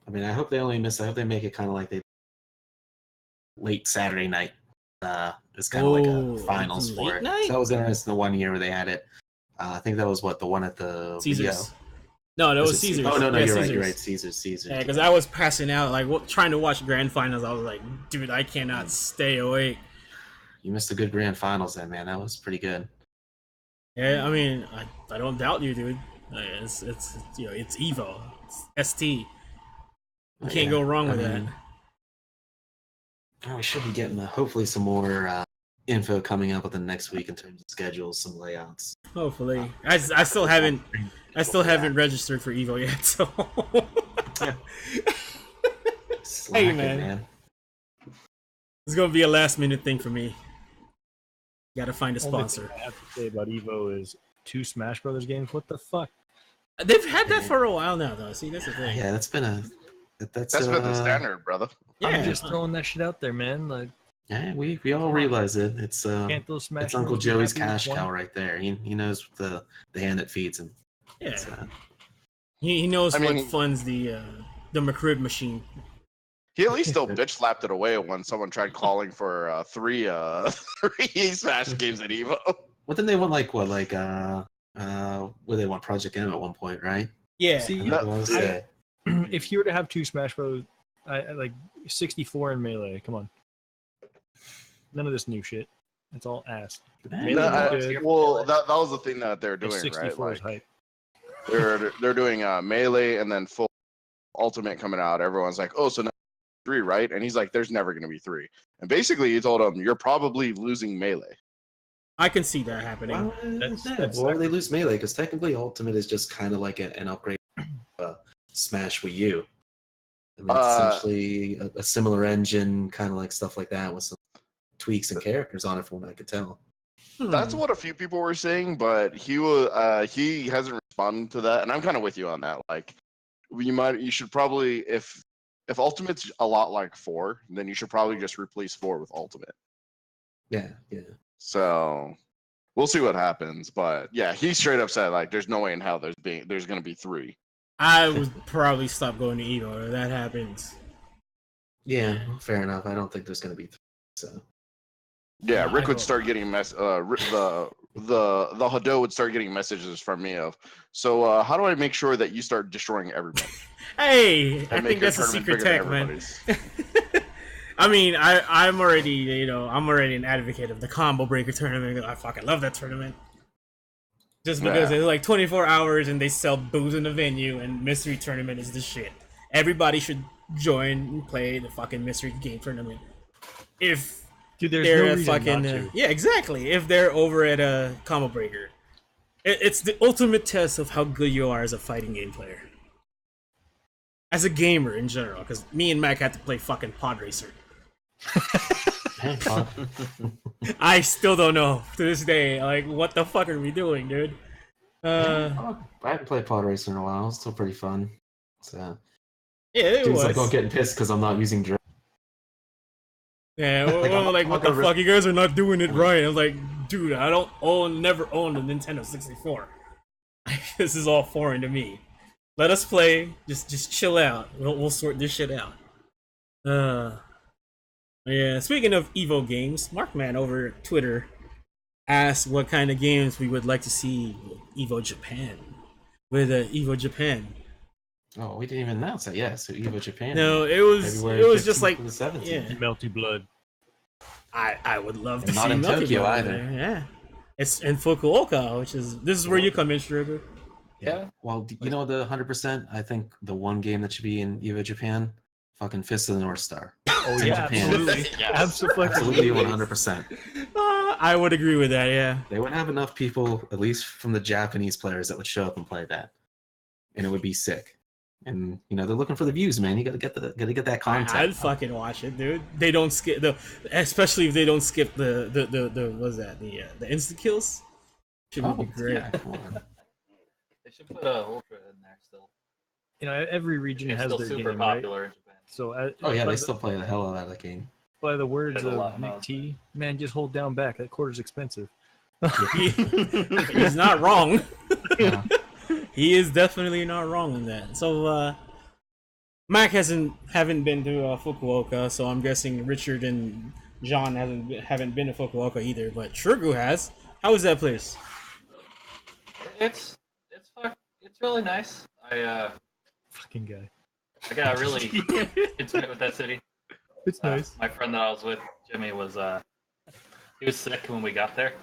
I mean, I hope they make it kind of like they late Saturday night. It's kind of like a finals for it. Night? So that was interesting. The one year where they had it. I think that was the one at the Caesars. VO. No, that was it Caesars. Oh no, yeah, you're Caesars. right. Caesars. Yeah, because I was passing out, like trying to watch grand finals. I was like, dude, I cannot stay awake. You missed a good grand finals then, man. That was pretty good. Yeah, I mean, I don't doubt you, dude. It's it's Evo, it's ST. You can't go wrong with that. We should be getting hopefully some more info coming up within the next week in terms of schedules, some layouts. Hopefully, I still haven't registered for Evo yet. So, Slacking, man. It's gonna be a last minute thing for me. Gotta find a sponsor. Only thing I have to say about Evo is 2 Smash Brothers games. What the fuck? They've had that for a while now, though. See, that's the thing. Yeah, that's been been the standard, brother. Yeah, I'm just throwing that shit out there, man. Like, yeah, we all realize it. It's can't those Smash it's Uncle Brothers be Joey's happy with cash one? cow right there. He knows the hand that feeds him. Yeah. He knows I what mean- funds the McRib machine. He at least still bitch slapped it away when someone tried calling for three Smash games at Evo. Well, then they want what they want Project M at one point, right? Yeah. See, I wanna say. if you were to have 2 Smash Bros, I like 64 in Melee. Come on, none of this new shit. That's all ass. That good. was the thing that they're doing, right? 64 is Like hype. they're doing melee and then full ultimate coming out. Everyone's like, oh, so now 3, right? And he's like, there's never going to be 3. And basically, he told him, you're probably losing melee. I can see that happening. Or they lose melee because technically Ultimate is just kind of like an upgrade Smash Wii U. I mean, it's essentially a similar engine, kind of like stuff like that, with some tweaks and characters on it, from what I could tell. That's what a few people were saying, but he hasn't responded to that, and I'm kind of with you on that. Like, you should probably, if Ultimate's a lot like 4, then you should probably just replace 4 with Ultimate. Yeah. So we'll see what happens, but yeah, he straight up said like, "There's no way in hell there's gonna be 3." I would probably stop going to Evo if that happens. Yeah, fair enough. I don't think there's going to be 3. So Yeah, No, Rick I would don't. start getting the Hado would start getting messages from me of, so how do I make sure that you start destroying everybody? Hey, I And make think your that's a tournament secret bigger than tech, man. everybody's. I mean, I'm already an advocate of the combo breaker tournament. I fucking love that tournament. Just because Yeah. it's like 24 hours and they sell booze in the venue, and mystery tournament is the shit. Everybody should join and play the fucking mystery game tournament. If Dude, there's they're no a reason fucking not to. yeah, exactly. If they're over at a combo breaker, it's the ultimate test of how good you are as a fighting game player, as a gamer in general. Because me and Mac had to play fucking Pod Racer. hey, Pod. I still don't know to this day, like, what the fuck are we doing, dude? I haven't played Pod Racer in a while. It's still pretty fun. So Yeah, it dude's was. like, I'm getting pissed because I'm not using drift. Yeah, Like, well, I'm like, what the fucking fuck? You guys are not doing it right. I was like, dude, I never owned a Nintendo 64. This is all foreign to me. Let us play. Just chill out. We'll sort this shit out. Yeah. Speaking of Evo games, Markman over Twitter asked what kind of games we would like to see with Evo Japan. Evo Japan. Oh, we didn't even announce that. Yeah, so Evo Japan. No, it was February just 15th like to the 17th. yeah. Melty blood. I would love to And see not in Melty Tokyo Blood either. there, yeah, it's in Fukuoka, this is where you come in, Sugar. Yeah. Well, you know the 100%. I think the one game that should be in Evo Japan, fucking Fist of the North Star. Oh In yeah, Japan. absolutely. Absolutely. Absolutely 100%. I would agree with that. Yeah. They would have enough people, at least from the Japanese players, that would show up and play that, and it would be sick. And they're looking for the views, man. You gotta get that content. I'd fucking watch it, dude. They don't skip especially if they don't skip the what's that, the insta kills. Should be great. Yeah, come on. They should put a Ultra in there still. Every region It's has still their super game, right? popular in Japan. So Oh yeah, by they the- still play the hell out of that game. by the words There's a lot of more. Nick T, man, just hold down back. That quarter's expensive. He's not wrong. Yeah. He is definitely not wrong in that. So Mac haven't been to Fukuoka, so I'm guessing Richard and John haven't been to Fukuoka either. But Shurgu has. How is that place? It's really nice. Fucking guy. I got really intimate with that city. It's nice. My friend that I was with, Jimmy, he was sick when we got there.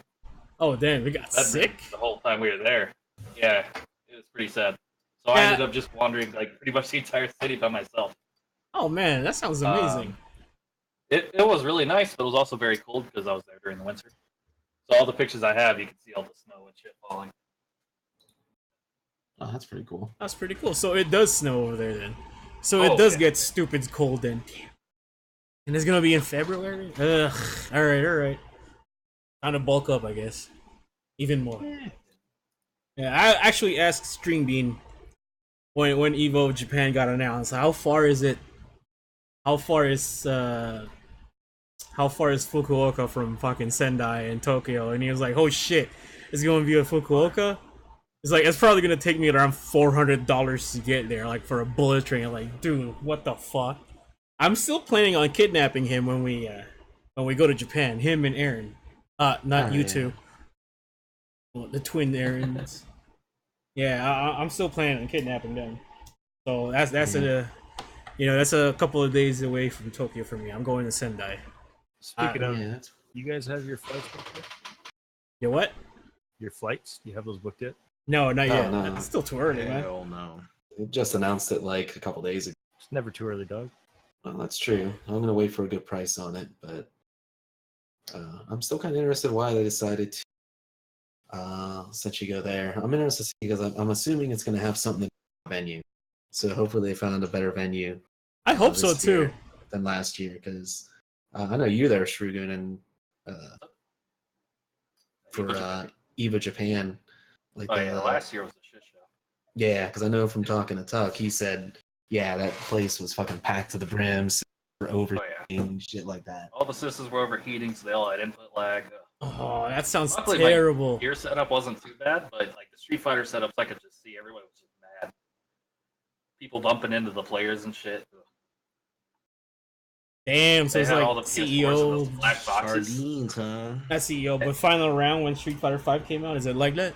Oh damn, we got sick. The whole time we were there. Yeah, it was pretty sad. So I Yeah. ended up just wandering like pretty much the entire city by myself. Oh man, that sounds amazing. It was really nice, but it was also very cold because I was there during the winter. So all the pictures I have, you can see all the snow and shit falling. Oh, that's pretty cool. That's pretty cool. So it does snow over there then. So Oh, it does yeah. get stupid cold then. Damn. And it's gonna be in February? Ugh. Alright. Time to bulk up, I guess. Even more. Yeah, I actually asked Stringbean when Evo Japan got announced, how far is Fukuoka from fucking Sendai and Tokyo? And he was like, oh shit, it's gonna be at Fukuoka? It's like, it's probably gonna take me around $400 to get there, like for a bullet train. I'm like, dude, what the fuck? I'm still planning on kidnapping him when we go to Japan. Him and Aaron. Not you yeah. two. Well, the twin Aarons. Yeah, I'm still planning on kidnapping them. So that's a couple of days away from Tokyo for me. I'm going to Sendai. Speaking of Yeah, that's You guys have your flights booked yet? You what? Your flights? You have those booked yet? No, not yet. no. It's still too early, man. Hell no. They just announced it like a couple days ago. It's never too early, dog. Well, that's true. I'm gonna wait for a good price on it, but I'm still kind of interested why they decided to since you go there. I'm interested to see because I'm assuming it's gonna have something to do with the venue. So hopefully they found a better venue. I hope so this too. year than last year because I know you there, Shrugun, and for Evo Japan. Like, Oh yeah, last year was a shit show. yeah, because I know from talking to Tuck, he said, yeah, that place was fucking packed to the brim, for overheating, shit like that. All the systems were overheating, so they all had input lag. Oh, that sounds Luckily, terrible. my gear setup wasn't too bad, but like the Street Fighter setups, I could just see everyone was just mad. People bumping into the players and shit. Damn, so They it's had like all the PS4s in CEO, those black boxes. Sardines, huh? not CEO, but final round when Street Fighter 5 came out. Is it like that?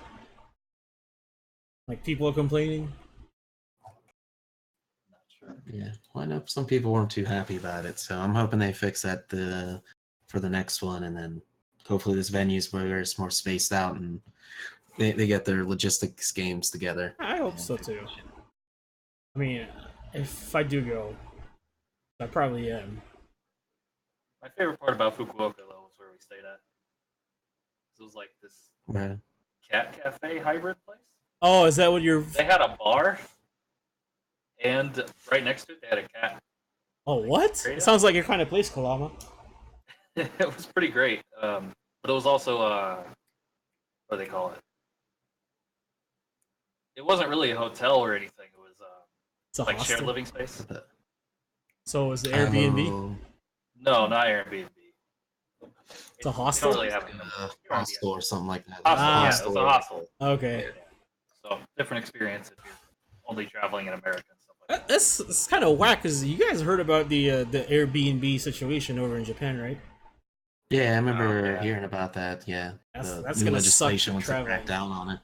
Like people are complaining. Not sure. Yeah, well, I know some people weren't too happy about it, so I'm hoping they fix that for the next one, and then hopefully this venue's where it's more spaced out and they get their logistics games together. I hope so too. I mean, if I do go, I probably am. My favorite part about Fukuoka though was where we stayed at. It was like this Right. cat cafe hybrid place. Oh, is that what you're? They had a bar, and right next to it they had a cat. Oh, what? It sounds like your kind of place, Kalama. It was pretty great, but it was also what do they call it? It wasn't really a hotel or anything. It was It's a like hostel. shared living space. So is the Airbnb? Oh, No, not Airbnb. It's a hostel? You don't really have hostel or something like that. Hostel, yeah, it Hostel. was a hostel. Okay. So different experience if you're only traveling in America and stuff like that. That's kind of whack because you guys heard about the Airbnb situation over in Japan, right? Yeah, I remember yeah. hearing about that. Yeah, That's new gonna suck legislation for wants to traveling. crack down on it.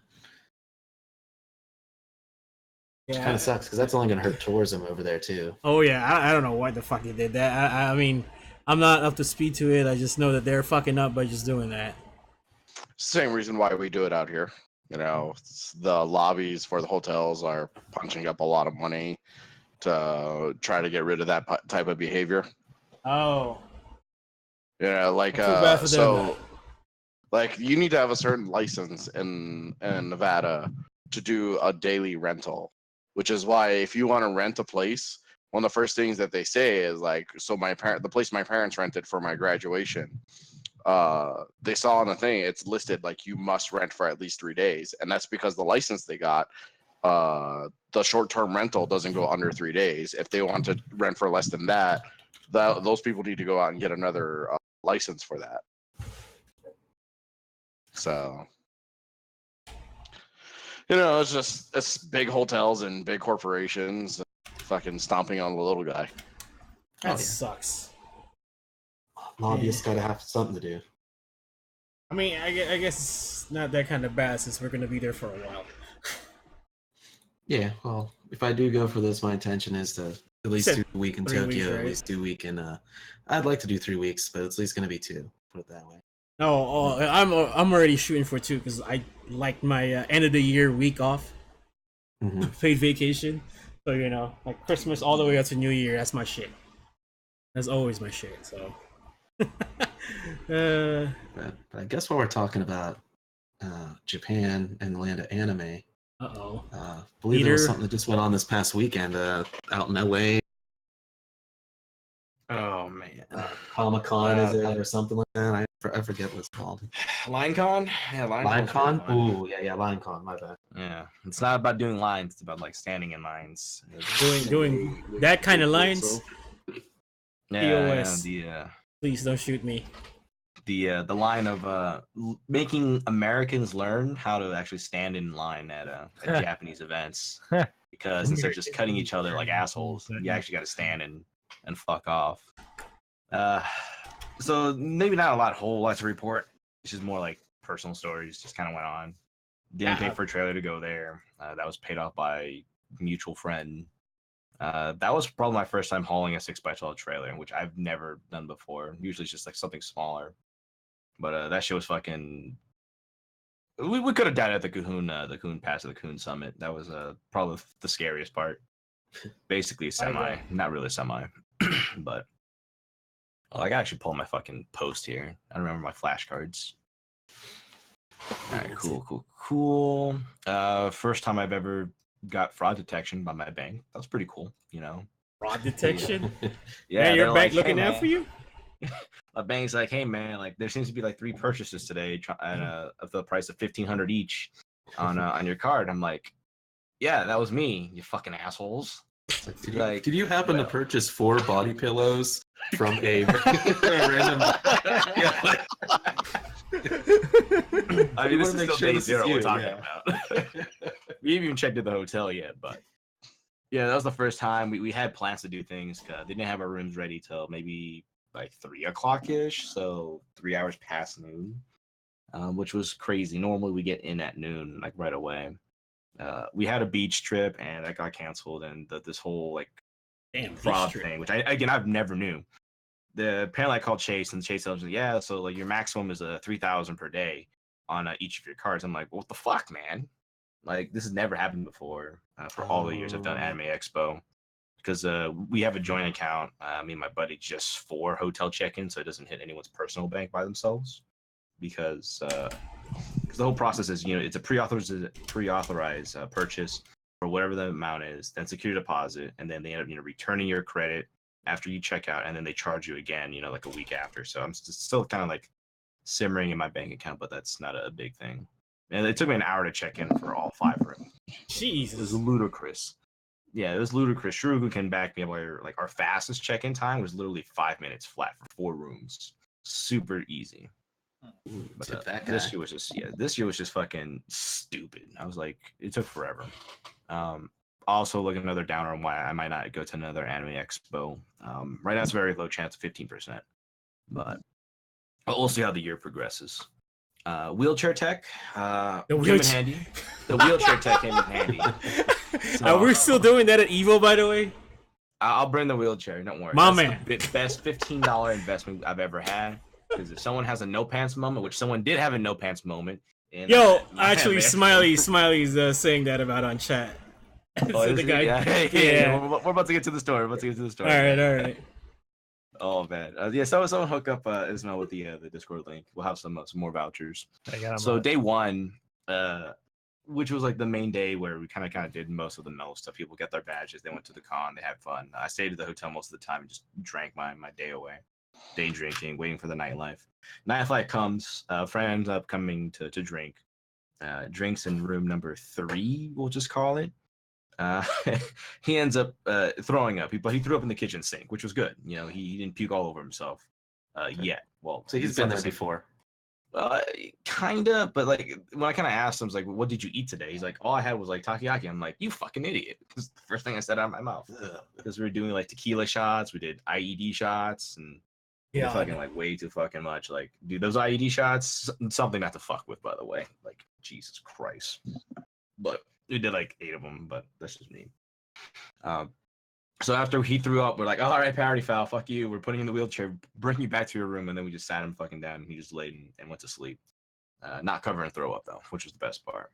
Which Yeah. kind of sucks because that's only going to hurt tourism over there too. Oh yeah, I don't know why the fuck they did that. I mean, I'm not up to speed to it. I just know that they're fucking up by just doing that. Same reason why we do it out here. You know, the lobbies for the hotels are punching up a lot of money to try to get rid of that type of behavior. Oh, You know, like I feel bad for them. so, like you need to have a certain license in Nevada to do a daily rental, which is why if you want to rent a place, one of the first things that they say is like, so the place my parents rented for my graduation, they saw on the thing it's listed like you must rent for at least 3 days, and that's because the license they got, the short-term rental doesn't go under 3 days. If they want to rent for less than that, those people need to go out and get another license for that. So, you know, it's big hotels and big corporations fucking stomping on the little guy. that sucks. Lobbyists got to have something to do. I mean, I guess it's not that kind of bad since we're gonna be there for a while. Yeah, well, if I do go for this, my intention is to at least Said do a week in 3 Tokyo, weeks, right? at least 2 week in. I'd like to do 3 weeks, but it's at least going to be 2. Put it that way. No, I'm already shooting for 2 because I like my end of the year week off, Mm-hmm. paid vacation. So you know, like Christmas all the way up to New Year, that's my shit. That's always my shit. So, But I guess while we're talking about Japan and the land of anime, uh-oh. believe there was Peter? something that just went on this past weekend out in LA. Oh man. Comic-Con is it or something like that? I forget what it's called. LineCon? Yeah, LineCon? fun. Ooh, yeah, LineCon. My bad. Yeah, it's not about doing lines; it's about like standing in lines. Doing that kind of lines. Yeah, POS. the Please don't shoot me. the line of making Americans learn how to actually stand in line at Japanese events, because instead of just cutting each other like assholes, you actually got to stand and fuck off. So maybe not a whole lot to report. It's just more like personal stories. Just kind of went on. Didn't pay for a trailer to go there. That was paid off by a mutual friend. That was probably my first time hauling a 6x12 trailer, which I've never done before. Usually it's just like something smaller. But that shit was fucking. We could have died at the Cahoon Pass or the Cahoon Summit. That was probably the scariest part. Basically semi, not really semi, but I can actually pull my fucking post here. I remember my flashcards. All right, cool. First time I've ever got fraud detection by my bank. That was pretty cool, you know. Fraud detection? Yeah, man, your bank like, looking hey, out man. for you? My bank's like, hey man, like there seems to be like 3 purchases today at of the price of $1,500 each on your card. I'm like, yeah, that was me, you fucking assholes. Did you happen to purchase 4 body pillows from a random? I mean, this is still day 0 we're talking about. We haven't even checked at the hotel yet, but yeah, that was the first time we had plans to do things. They didn't have our rooms ready till maybe like 3 o'clock ish, so 3 hours past noon, which was crazy. Normally we get in at noon, like right away. We had a beach trip and that got canceled, and this whole like fraud thing, which I've never knew. Apparently I called Chase, and Chase tells me, yeah, so like your maximum is 3,000 per day on each of your cards. I'm like, what the fuck, man? Like this has never happened before for all the years I've done Anime Expo, because we have a joint account. Me and my buddy, just for hotel check-in, so it doesn't hit anyone's personal bank by themselves. Because the whole process is, it's a pre-authorized purchase for whatever the amount is, then secure deposit, and then they end up returning your credit after you check out, and then they charge you again, like a week after. So I'm still kind of like simmering in my bank account, but that's not a big thing. And it took me an hour to check in for all 5 rooms. Jesus, it was ludicrous. Yeah, it was ludicrous. Shurugu can back me up. Like our fastest check-in time was literally 5 minutes flat for 4 rooms. Super easy. But this year was just fucking stupid. I was like, it took forever. Also, like another downer on why I might not go to another Anime Expo. Right now, it's a very low chance of 15%, but we'll see how the year progresses. Wheelchair tech came in handy. The wheelchair tech came in handy. Are we still doing that at Evo, by the way? I'll bring the wheelchair. Don't worry. My That's man. the best $15 investment I've ever had. Because if someone has a no pants moment, which someone did have a no pants moment. Actually, Smiley's saying that about on chat. Oh, the guy. Yeah. We're about to get to the story. All right. Oh man, someone hook up Ismail with the Discord link. We'll have some more vouchers. So day 1, which was like the main day where we kind of did most of the Mel stuff. People get their badges, they went to the con, they had fun. I stayed at the hotel most of the time and just drank my day away. Day drinking, waiting for the nightlife. Nightlife comes, a friend ends up coming to drink. Drinks in room number 3, we'll just call it. He ends up throwing up, but he threw up in the kitchen sink, which was good. He didn't puke all over himself yet. Well, so he's been there before. Kinda, but like when I kind of asked him, I was like, "What did you eat today?" He's like, "All I had was like takoyaki." I'm like, "You fucking idiot!" Because the first thing I said out of my mouth. Because we were doing like tequila shots, we did IED shots, and fucking like way too fucking much. Like, dude, those IED shots, something not to fuck with, by the way. Like, Jesus Christ. But we did like 8 of them, but that's just me. So after he threw up, we're like, all right, parody foul, fuck you. We're putting you in the wheelchair, bring you back to your room, and then we just sat him fucking down, and he just laid and went to sleep. Not covering throw up though, which was the best part.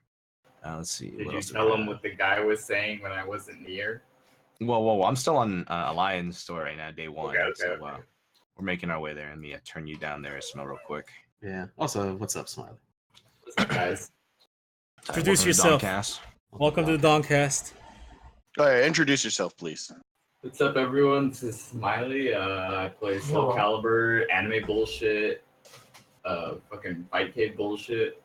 Let's see. Did you tell him what the guy was saying when I wasn't near? Whoa! I'm still on Alliance store right now, day 1. Okay. We're making our way there. Let me turn you down there, Smell, real quick. Yeah. Also, what's up, Smiley? What's up, guys? Introduce yourself. Welcome to the Donkscast. All right, introduce yourself, please. What's up, everyone? This is Smiley. I play Soul Calibur, anime bullshit, fucking Fight Cave bullshit.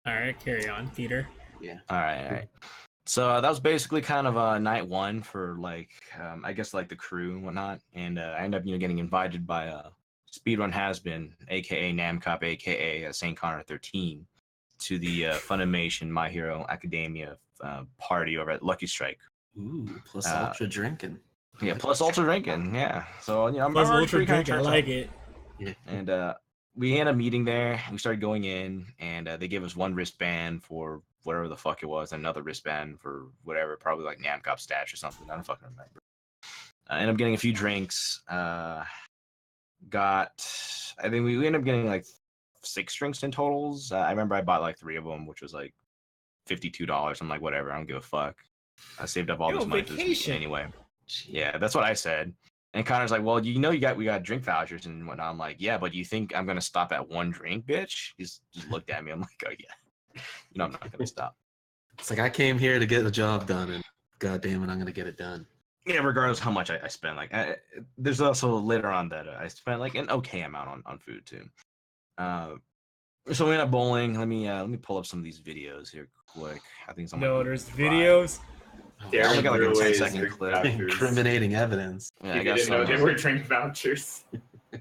Alright, carry on, Peter. Yeah. Alright. So that was basically kind of night 1 for like, I guess like the crew and whatnot. And I ended up, getting invited by Speedrun Has-Been, aka Namcop, aka St. Connor 13, to the Funimation My Hero Academia party over at Lucky Strike. Ooh, plus ultra drinking. Yeah, plus ultra drinking. Yeah. So I'm plus ultra drinking. I like it. Yeah. And we ended up meeting there. We started going in, and they gave us 1 wristband for whatever the fuck it was, another wristband for whatever, probably like Namcop stats or something. I don't fucking remember. I ended up getting a few drinks. I think we ended up getting like 6 drinks in totals. I remember I bought like 3 of them, which was like $52. I'm like, whatever, I don't give a fuck. I saved up all this money for this weekend anyway. Yeah, that's what I said. And Connor's like, well, we got drink vouchers and whatnot. I'm like, yeah, but you think I'm gonna stop at 1 drink, bitch? He's just looked at me. I'm like, oh yeah, I'm not gonna stop. It's like I came here to get a job done, and god damn it, I'm gonna get it done. Yeah, regardless how much I spend. Like, there's also later on that I spent like an okay amount on food too. So we went up bowling. Let me pull up some of these videos here quick. I think some. No, there's videos. Darren I got like a threw away 10-second drink clip. vouchers. Incriminating evidence. Yeah, He I got didn't know some. they were drink vouchers.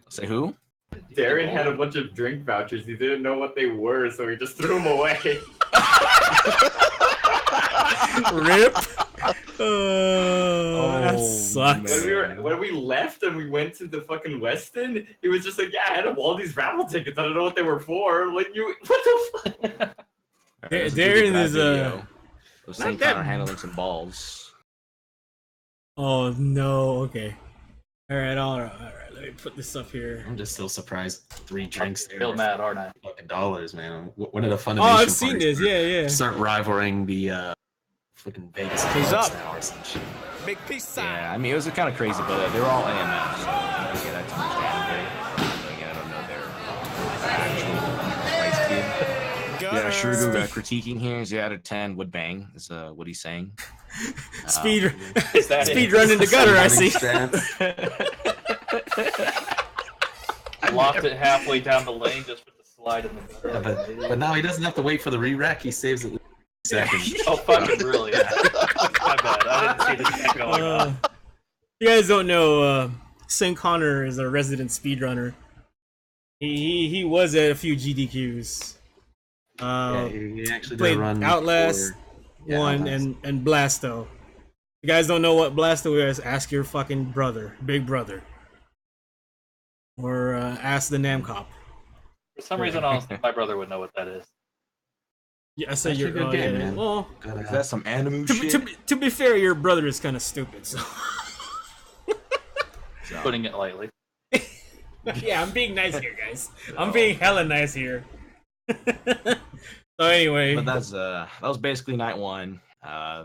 Say who? Darren had a bunch of drink vouchers. He didn't know what they were, so he just threw them away. Rip. That sucks. When we left and we went to the fucking West End, he was just like, "Yeah, I had all these raffle tickets. I don't know what they were for." Like, what the fuck? Darren is St. Connor handling some balls. Oh no. Okay. All right. Let me put this up here. I'm just still surprised. 3 drinks there. Still mad, aren't I? Fucking dollars, man. When did the Funimation? Oh, I've seen this. Yeah. Start rivaling the fucking Vegas He's clubs up. now or some shit. Big peace sign. Yeah, I mean, it was kind of crazy, but they were all AMFs. So yeah, that's understandable. Again, I don't know their actual price tier. Yeah, Shurugu critiquing here is 0 out of 10 would bang is what he's saying. Speed that speed it? run in the gutter. I see. I locked it halfway down the lane just for the slide in the Yeah, gutter. but now he doesn't have to wait for the re-rack. He saves it. Seconds. Oh, fucking really? Yeah. My bad. I didn't see this going on. You guys don't know, St. Connor is a resident speedrunner. He was at a few GDQs. Yeah, he actually did played a run Outlast for- 1 Outlast. and Blasto. You guys don't know what Blasto is? Ask your fucking brother, big brother, or ask the Nam cop. For some reason, honestly, my brother would know what that is. Yeah, I said That's you're a good oh, game, yeah. man. Well, Is that some anime to, shit? to be fair, your brother is kind of stupid. So Putting it lightly. yeah, I'm being nice here, guys. I'm being hella nice here. So anyway, But that was basically night 1.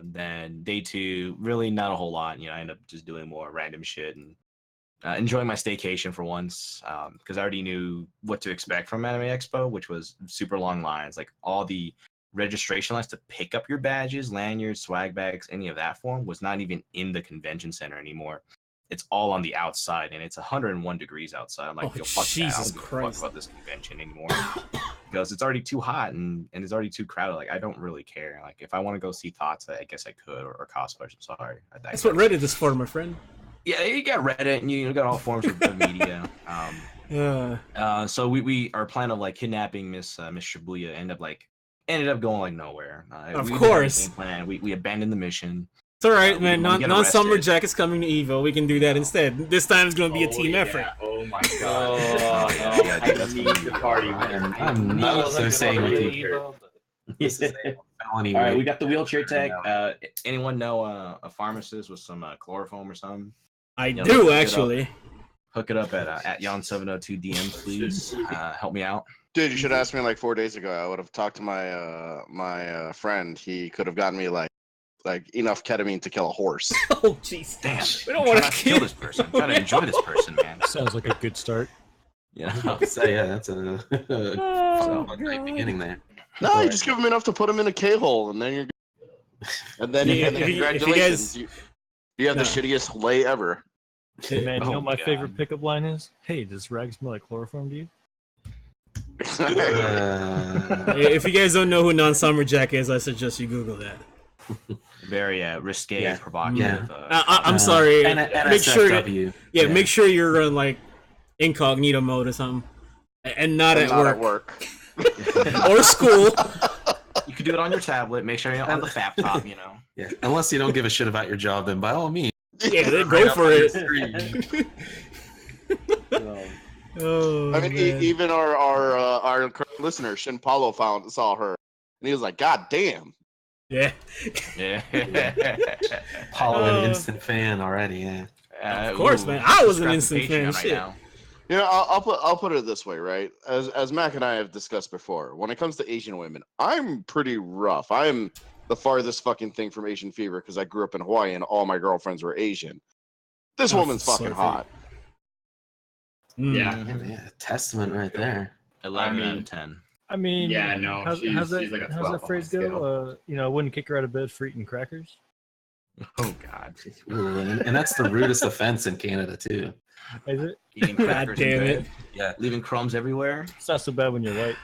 Then day 2, really not a whole lot. I ended up just doing more random shit and enjoying my staycation for once, because I already knew what to expect from Anime Expo, which was super long lines, like all the registration lines to pick up your badges, lanyards, swag bags, any of that form was not even in the convention center anymore. It's all on the outside, and it's 101 degrees outside. I'm like, Oh, yo, fuck that. I Jesus don't give a Christ. fuck about this convention anymore. Because it's already too hot and it's already too crowded. Like, I don't really care. Like, if I want to go see TOTS, I guess I could, or cosplayers. I'm sorry. that's what Reddit is for, my friend. Yeah, you got Reddit, and you got all forms of media. So our plan of like kidnapping Miss Shibuya ended up going like nowhere. Of we didn't have course. anything planned. We abandoned the mission. It's all right, we man. didn't wanna get Non-Summer arrested. Jack is coming to Evo. We can do that instead. This time it's going to be a team effort. Oh my Oh, god. no. Yeah, I dude, that's need gonna be the party. I'm I not wasn't so gonna saying with really you. Evo, but- This is a felony. All right, rape. we got the wheelchair tech. Anyone know a pharmacist with some chloroform or something? I Yeah, do, look it up. actually. Hook it up at Yon702 DM, please. Help me out. Dude, you should have asked me like 4 days ago. I would have talked to my friend. He could have gotten me like enough ketamine to kill a horse. Oh, jeez. Damn, We don't I'm wanna trying not to kill this person. I'm trying to enjoy this person, man. Sounds like a good start. You I know? would say, yeah, that's a Oh, fun night beginning there. No, you just give him enough to put him in a K-hole, and then you're good. And then, Yeah, and then if you guys- congratulations. You have the No. shittiest lay ever. Hey man, you know Oh, what my God. favorite pickup line is? Hey, does rag smell like chloroform to you? If you guys don't know who Non-Summer Jack is, I suggest you Google that. Very risque, Yeah. provocative. I'm sorry. Make sure that, NSFW. yeah, make sure you're on like incognito mode or something, and not, And at, not work. at work. Or school. You could do it on your tablet. Make sure you're on the laptop, you know. Yeah, unless you don't give a shit about your job, then by all means. Yeah, then go for it. Oh, I mean, man. even our current listener, Shin Paulo, saw her, and he was like, "God damn." Yeah. Yeah. Paulo, an instant fan already. Yeah. Of course, man. I was an instant fan, Patreon shit. now. You know, I'll put it this way, right? As Mac and I have discussed before, when it comes to Asian women, I'm pretty rough. I'm the farthest fucking thing from Asian fever because I grew up in Hawaii and all my girlfriends were Asian. This woman's so fucking hot. Yeah. Yeah, testament right there. 11 I out mean- of 10. I mean, Yeah, no, how's, she's how's that, like a 12 how's that on phrase my go? scale. I wouldn't kick her out of bed for eating crackers. Oh God. Ooh, and that's the rudest offense in Canada too. Is it? Eating God crackers in damn it. bed. Yeah, leaving crumbs everywhere. It's not so bad when you're white.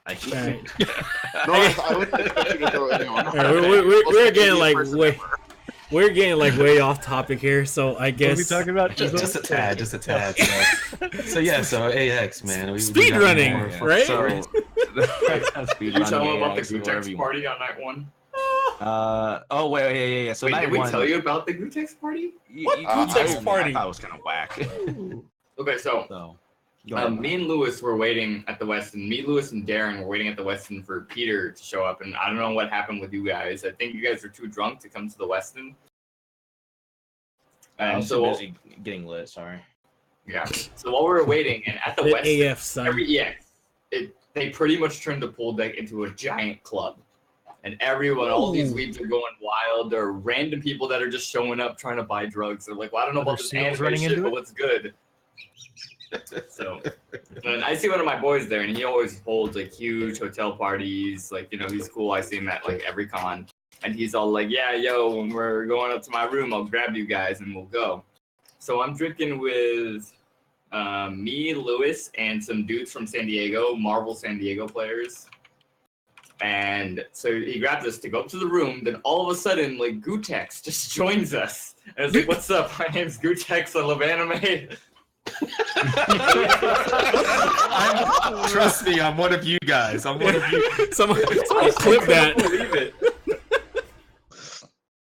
I Right. Noraath, I wouldn't expect you to throw anyone. Alright, we're getting like we're getting like way off topic here, so I What are we guess talking about? Just a tad. So AX, man. We speed got running, more- right? So, Did you tell them about the whatever Gutex you want. party on night one? Oh wait, yeah. So Wait, night did we one, tell you about the Gutex party? What Gutex party? I thought it was kind of whack. Okay, so So, go ahead. me and Lewis were waiting at the Westin. Me, Lewis, and Darren were waiting at the Westin for Peter to show up, and I don't know what happened with you guys. I think you guys were too drunk to come to the Westin. I And was so too busy getting lit. Sorry. yeah, so while we were waiting, and at the Lit Westin, AF son. they pretty much turned the pool deck into a giant club. And everyone, all these Ooh. weebs are going wild. There are random people that are just showing up trying to buy drugs. They're like, well, I don't know Are there about this seals anime running shit, into but it? what's good? So, and I see one of my boys there, and he always holds like huge hotel parties. Like, you know, he's cool. I see him at like every con. And he's all like, yeah, yo, when we're going up to my room, I'll grab you guys and we'll go. So I'm drinking with me, Lewis, and some dudes from San Diego, Marvel San Diego players. And so he grabs us to go up to the room. Then all of a sudden, like, Gutex just joins us. And I was like, what's up? My name's Gutex. I love anime. Trust me, I'm one of you guys. I'm one of you. Someone I clip couldn't that. believe it.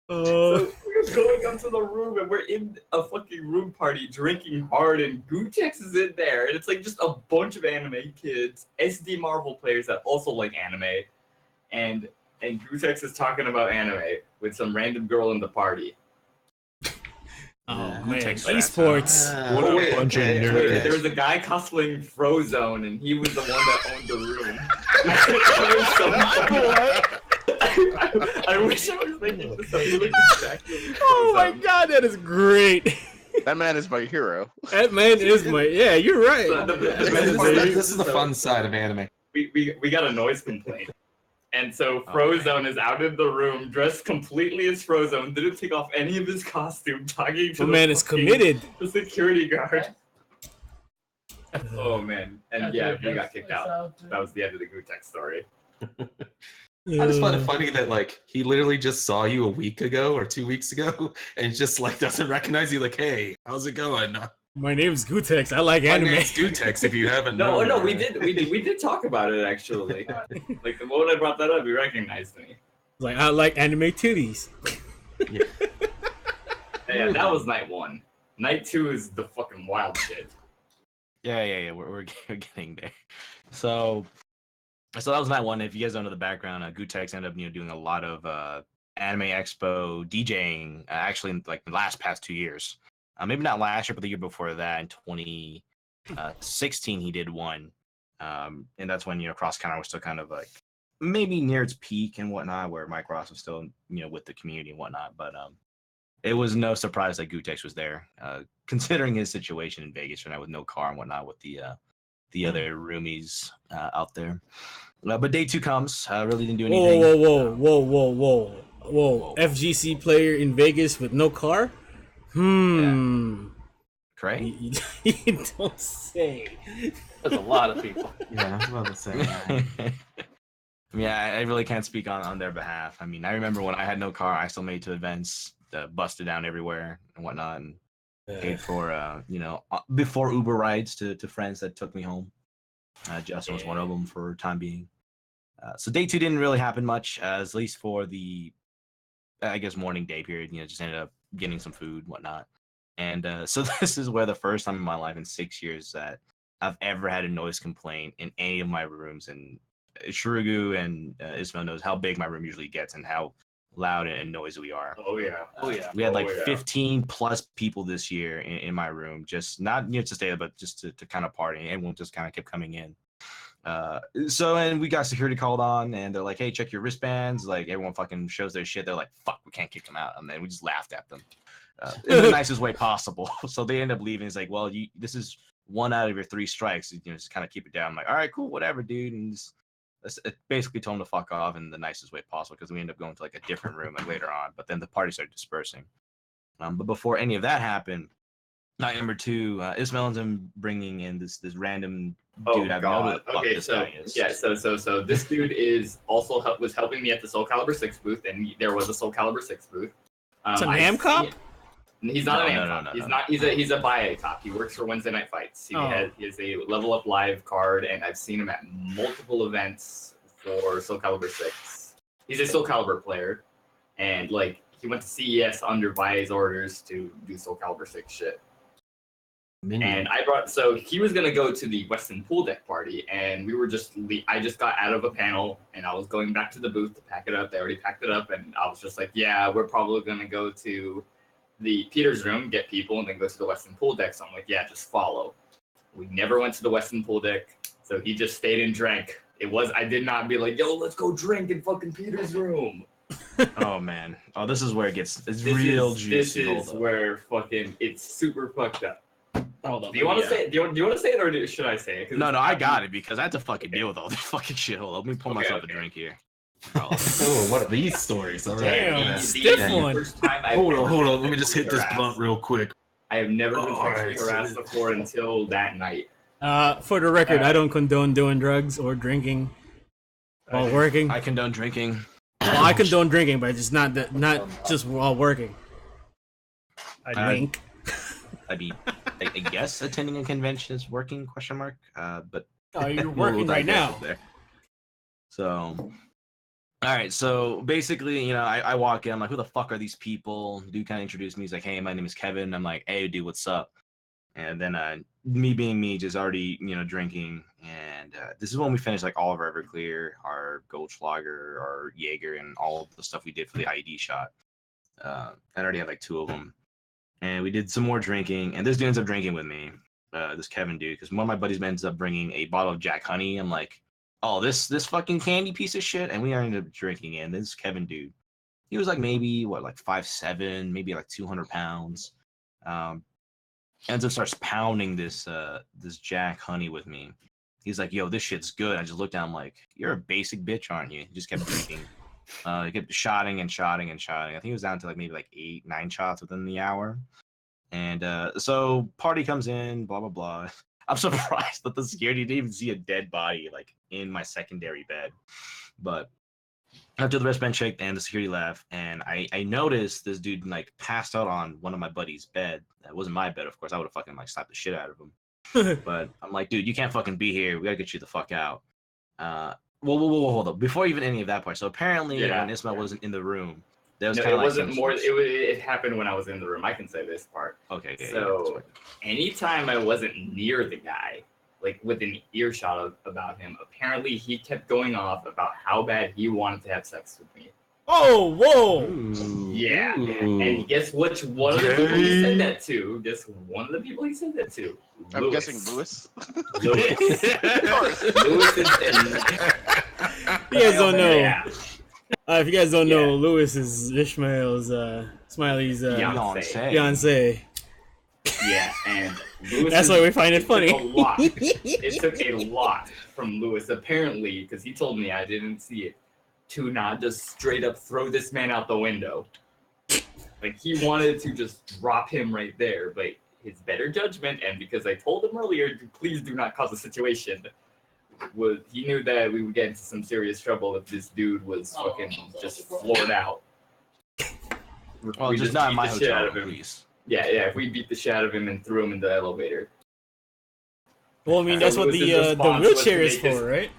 So we're going up to the room and we're in a fucking room party drinking hard, and Gutex is in there, and it's like just a bunch of anime kids, SD Marvel players that also like anime, and Gutex is talking about anime with some random girl in the party. Oh Yeah. man, Takes esports. Oh, wait, bunch of Wait, nerds. there was a guy cosplaying Frozone, and he was the one that owned the room. It was so funny. I wish I was making this up. He looked exactly like Oh my Frozone. god, that is great. That man is my hero. That man is my you're right. The This best is, part this is the fun side of anime. we got a noise complaint. And so Oh, Frozone is out in the room, dressed completely as Frozone, didn't take off any of his costume, talking to The man is fucking- committed. the security guard. Oh man. And yeah, we got kicked out. That was the end of the Gutex story. I just find it funny that like he literally just saw you a week ago or 2 weeks ago and just like doesn't recognize you. Like, hey, how's it going? My name's Gutex. I like My anime. name's Gutex. If you haven't No, known. no, we did talk about it actually. Like the moment I brought that up, he recognized me. Like I like anime titties. Yeah, that was night one. Night two is the fucking wild shit. Yeah. We're getting there. So that was night one. If you guys don't know the background, Gutex ended up doing a lot of Anime Expo DJing. Actually, in like the past 2 years. Maybe not last year, but the year before that, in 2016, he did one. And that's when Cross Counter was still kind of like maybe near its peak and whatnot, where Mike Ross was still with the community and whatnot. But it was no surprise that Gutex was there, considering his situation in Vegas right now with no car and whatnot with the other roomies out there. But day two comes. Really didn't do anything. Whoa. FGC player in Vegas with no car? Correct? You don't say. There's a lot of people. Yeah, I was about to say. I really can't speak on their behalf. I mean, I remember when I had no car, I still made it to events, busted down everywhere and whatnot, and paid for before Uber rides to friends that took me home. Justin was one of them for time being. So day two didn't really happen much, at least for the, I guess, morning day period. Just ended up getting some food, whatnot. And so this is where the first time in my life in 6 years that I've ever had a noise complaint in any of my rooms. And Shrugu and Ismail knows how big my room usually gets and how loud and noisy we are. Oh yeah. Oh yeah. We had like yeah. 15 plus people this year in my room, just not to stay there, but just to kind of party. Everyone just kind of kept coming in. And we got security called on, and they're like, "Hey, check your wristbands." Like everyone fucking shows their shit. They're like, "Fuck, we can't kick them out," and then we just laughed at them in the nicest way possible. So they end up leaving. It's like, "Well, this is 1 out of your 3 strikes. Just kind of keep it down." I'm like, "All right, cool, whatever, dude." And just basically told them to fuck off in the nicest way possible because we end up going to like a different room like later on. But then the party started dispersing. But before any of that happened, night number 2, Ismail ends up bringing in this random dude. Oh god. Okay, so yeah, so this dude is also was helping me at the Soul Calibur 6 booth, and there was a Soul Calibur 6 booth. It's a NAM cop? He's not a NAM cop. He's not. He's a BIA cop. He works for Wednesday Night Fights. He has a Level Up Live card, and I've seen him at multiple events for Soul Calibur 6. He's a Soul Calibur player, and like he went to CES under BIA's orders to do Soul Calibur 6 shit. And so he was gonna go to the Weston Pool Deck party, and I just got out of a panel, and I was going back to the booth to pack it up. They already packed it up, and I was just like, yeah, we're probably gonna go to the Peter's room, get people, and then go to the Weston Pool Deck. So I'm like, yeah, just follow. We never went to the Weston Pool Deck, so he just stayed and drank. I did not be like, yo, let's go drink in fucking Peter's room. Oh man. Oh, this is where it's real juicy. This is where fucking it's super fucked up. Hold on. Do you want to say it? Do you want to say it, or should I say it? No, I got it because I had to fucking deal with all this fucking shit. Hold on, let me pull myself a drink here. Oh, what are these stories? All right. Damn, stiff one. Hold on. Let me just hit this blunt real quick. I have never been sexually harassed before until that night. For the record, I don't condone doing drugs or drinking while working. I condone drinking. Well, I condone drinking, but just not just while working. I wink. I mean, I guess attending a convention is working? ? But you're working right now. There. So, all right. So basically, I walk in. I'm like, who the fuck are these people? Dude kind of introduced me. He's like, hey, my name is Kevin. I'm like, hey, dude, what's up? And then me being me, just already drinking. And this is when we finished like all of our Everclear, our Goldschlager, our Jaeger, and all of the stuff we did for the IED shot. I already had like 2 of them. And we did some more drinking, and this dude ends up drinking with me, this Kevin dude, because one of my buddies ends up bringing a bottle of Jack Honey. I'm like, oh, this fucking candy piece of shit, and we ended up drinking it. And this Kevin dude, he was like maybe like 5'7", maybe like 200 pounds. Ends up starts pounding this Jack Honey with me. He's like, yo, this shit's good. I just looked down, I'm like, you're a basic bitch, aren't you? He just kept drinking. He kept shotting. I think he was down to like maybe like 8-9 shots within the hour. And so party comes in, blah blah blah. I'm surprised that the security didn't even see a dead body like in my secondary bed. But after the wristband checked and the security left, and I noticed this dude like passed out on one of my buddy's bed. That wasn't my bed, of course. I would have fucking like slapped the shit out of him. But I'm like, dude, you can't fucking be here. We gotta get you the fuck out. Whoa, hold up. Before even any of that part. So apparently when Ismail wasn't in the room, there was kind of like wasn't more. It happened when I was in the room. I can say this part. Okay. So anytime I wasn't near the guy, like within earshot about him, apparently he kept going off about how bad he wanted to have sex with me. Oh, whoa! Ooh. Yeah. Ooh. And guess which one of the people he said that to? Guess one of the people he said that to? I'm guessing Lewis. Lewis. Lewis is You guys don't know. Yeah. If you guys don't know, Lewis is Ishmael's, Smiley's fiance. Yeah, and Lewis That's why we find it funny. It took a lot from Lewis, apparently, because he told me I didn't see it, to not just straight up throw this man out the window. Like, he wanted to just drop him right there, but his better judgment, and because I told him earlier, please do not cause a situation, was he knew that we would get into some serious trouble if this dude was fucking just floored out. Well, just not in my hotel, please. Yeah, if we beat the shit out of him and threw him in the elevator. Well, I mean, that's what the wheelchair is for, right?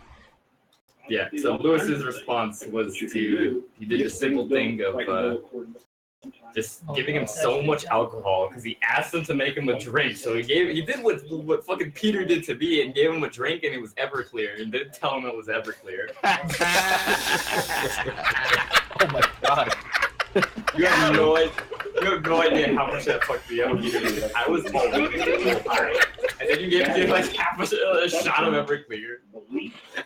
Yeah, so Lewis's response was he did a simple thing of just giving him so much alcohol because he asked him to make him a drink. So he did what fucking Peter did to me and gave him a drink, and it was Everclear, and didn't tell him it was Everclear. Oh my god. You have no idea. You have no idea how much that fucked me up. I was holding it, and then you gave me like half a shot of Everclear,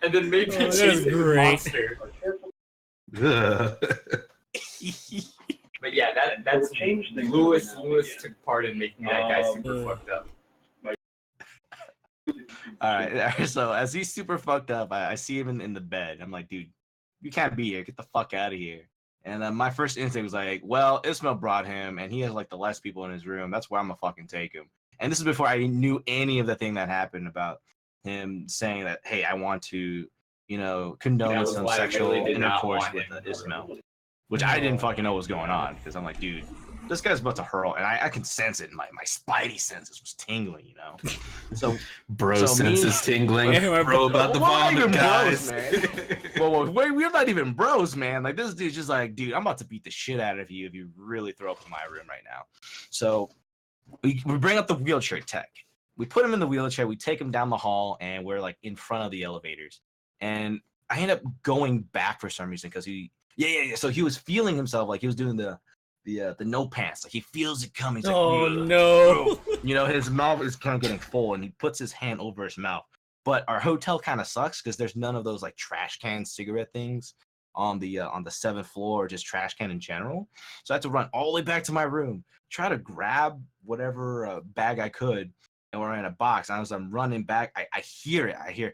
and then made me Oh, that chase is it with great. Monster. But yeah, that's Lewis. Lewis took part in making that guy super fucked up. All right. So as he's super fucked up, I see him in the bed. I'm like, dude, you can't be here. Get the fuck out of here. And my first instinct was like, well, Ismail brought him, and he has like the less people in his room. That's where I'm gonna fucking take him. And this is before I knew any of the thing that happened about him saying that, hey, I want to, condone some sexual intercourse with Ismail, which I didn't fucking know what was going on because I'm like, dude, this guy's about to hurl, and I can sense it. My spidey senses was tingling, So Bro senses tingling. Yeah, Bro about the vomit, guys. Bros, man. Whoa, we're not even bros, man. Like this dude's just like, dude, I'm about to beat the shit out of you if you really throw up in my room right now. So we bring up the wheelchair tech. We put him in the wheelchair. We take him down the hall, and we're like in front of the elevators. And I end up going back for some reason because So he was feeling himself like he was doing the no pants, like he feels it coming. He's like, oh no! His mouth is kind of getting full, and he puts his hand over his mouth. But our hotel kind of sucks because there's none of those like trash can cigarette things on the 7th floor, or just trash can in general. So I had to run all the way back to my room, try to grab whatever bag I could, and we're in a box. And as I'm running back, I hear it. I hear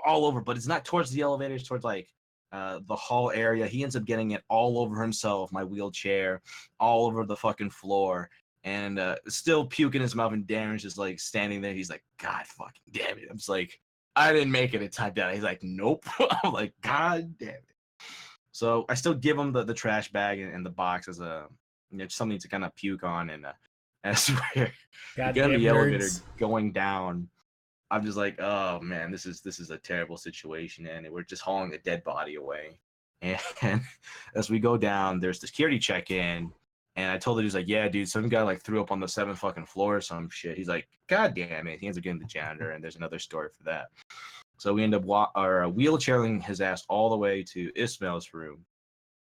all over, but it's not towards the elevators, towards like the hall area. He ends up getting it all over himself, my wheelchair, all over the fucking floor, and still puking his mouth. And Darren's just like standing there. He's like, God fucking damn it. I'm just like, I didn't make it. It typed out. He's like, nope. I'm like, God damn it. So I still give him the trash bag and the box as something to kind of puke on. And as we're getting the elevator going down, I'm just like, oh man, this is a terrible situation, and we're just hauling a dead body away. And as we go down, there's the security check-in, and I told the dude, like, yeah, dude, some guy like threw up on the 7th fucking floor or some shit. He's like, God damn it. He ends up getting the janitor, and there's another story for that. So we end up wheelchairing his ass all the way to Ismail's room,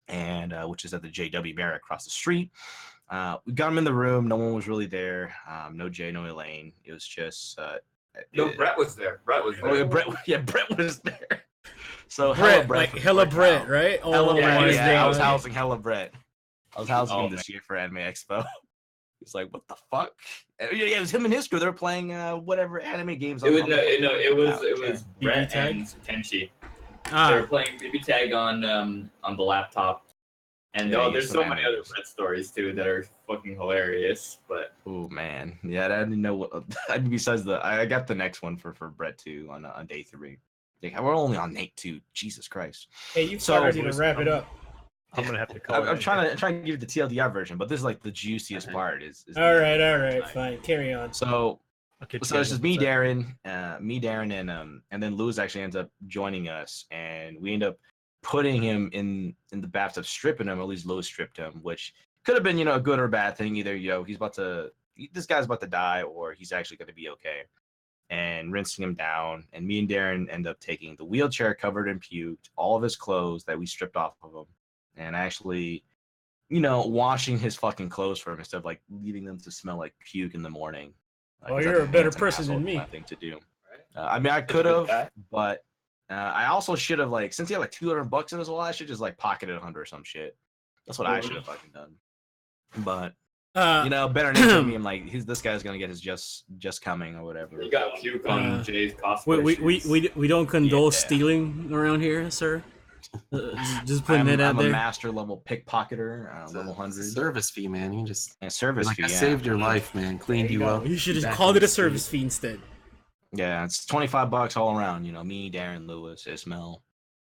and which is at the JW Marriott across the street. We got him in the room. No one was really there. No Jay, no Elaine. It was just no, Brett was there. Brett was there. Oh, yeah, Brett was there. So Brett, hella Brett, right? Hella Brett. Yeah, I was there. housing hella Brett. I was housing him this year for Anime Expo. He's like, what the fuck? Yeah, it was him and his crew. They were playing whatever anime games. It was Brett and Tenchi. They were playing BB Tag on the laptop. And there's so many other Brett stories too that are fucking hilarious. But oh man, yeah, I didn't know what. Besides I got the next one for Brett too on day 3. Like, we're only on night 2. Jesus Christ. Hey, you started to wrap it up. I'm gonna have to call. I'm trying to give you the TLDR version, but this is like the juiciest part. Is all right, fine. Carry on. So it's just me, Darren, and then Lewis actually ends up joining us, and we end up putting him in the bathtub, stripping him. At least Lewis stripped him, which could have been a good or bad thing. Either this guy's about to die, or he's actually going to be okay. And rinsing him down, and me and Darren end up taking the wheelchair covered in puke, all of his clothes that we stripped off of him, and actually, washing his fucking clothes for him instead of like leaving them to smell like puke in the morning. Well, you're a better person than me. Thing to do. I mean, I could have, but I also should have, like, since he had like $200 in his wallet, I should just like pocketed 100 or some shit. That's what I should have fucking done. But better nature me. I'm like, this guy's gonna get his just coming or whatever. You got puke on Jay's cosplay. We don't condone stealing around here, sir. Just putting it out there. I'm a master level pickpocketer, level 100. Service fee, man. You just service fee. I saved your life, man. Cleaned you up. You should have called it a service fee instead. Yeah, it's $25 all around. Me, Darren, Lewis, Ismail,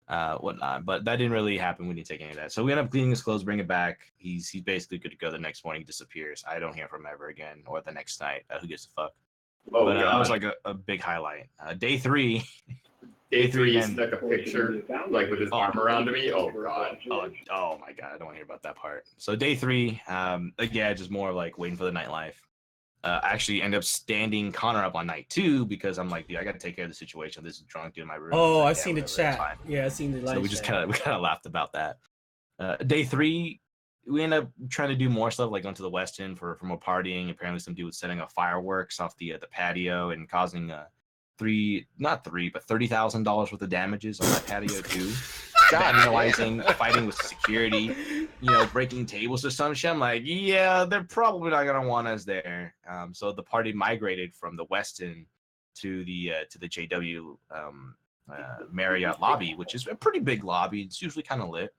whatnot. But that didn't really happen. We didn't take any of that. So we end up cleaning his clothes, bring it back. He's basically good to go. The next morning, he disappears. I don't hear from him ever again, or the next night. Who gives a fuck? But that was like a big highlight. Day 3. Day 3, he snuck a picture, like, with his arm around me. Oh, God. Oh, my God. I don't want to hear about that part. So, day 3, just more like waiting for the nightlife. I actually end up standing Connor up on night 2 because I'm like, dude, I got to take care of the situation. This is drunk dude in my room. Oh, like, I've seen the chat. Yeah, I've seen the live So, we kind of laughed about that. Day 3, we end up trying to do more stuff, like going to the West End for more partying. Apparently, some dude was setting up fireworks off the patio and causing $30,000 worth of damages on that patio too. Vandalizing, fighting with security, breaking tables or some shit. I'm like, yeah, they're probably not gonna want us there. So the party migrated from the Westin to the JW Marriott lobby, which is a pretty big lobby. It's usually kind of lit.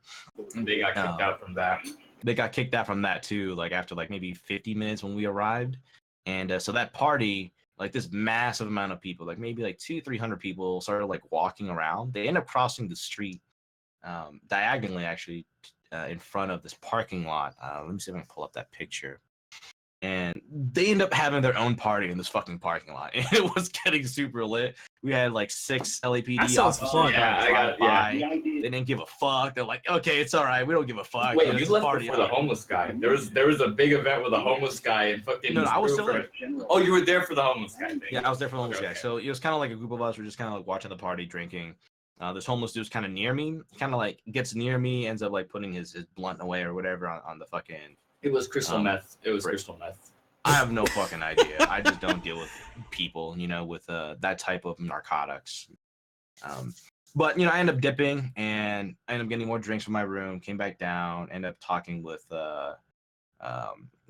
And they got kicked out from that. They got kicked out from that too, like after like maybe 50 minutes when we arrived. And so that party, like this massive amount of people, like maybe like 200-300 people started like walking around. They end up crossing the street diagonally, actually, in front of this parking lot. Let me see if I can pull up that picture. And they end up having their own party in this fucking parking lot. And it was getting super lit. We had like 6 LAPD officers. They didn't give a fuck. They're like, okay, it's all right. We don't give a fuck. Wait, you left before the homeless guy. There was a big event with a homeless guy and fucking. No, I was still there. Oh, you were there for the homeless guy thing. Yeah, I was there for the homeless guy. So it was kind of like a group of us. We're just kind of like watching the party, drinking. This homeless dude's kind of near me. Kind of like gets near me, ends up like putting his blunt away or whatever on the fucking. It was crystal meth. It was crystal meth. I have no fucking idea. I just don't deal with people, with that type of narcotics. But I end up dipping and I end up getting more drinks from my room. Came back down. Ended up talking with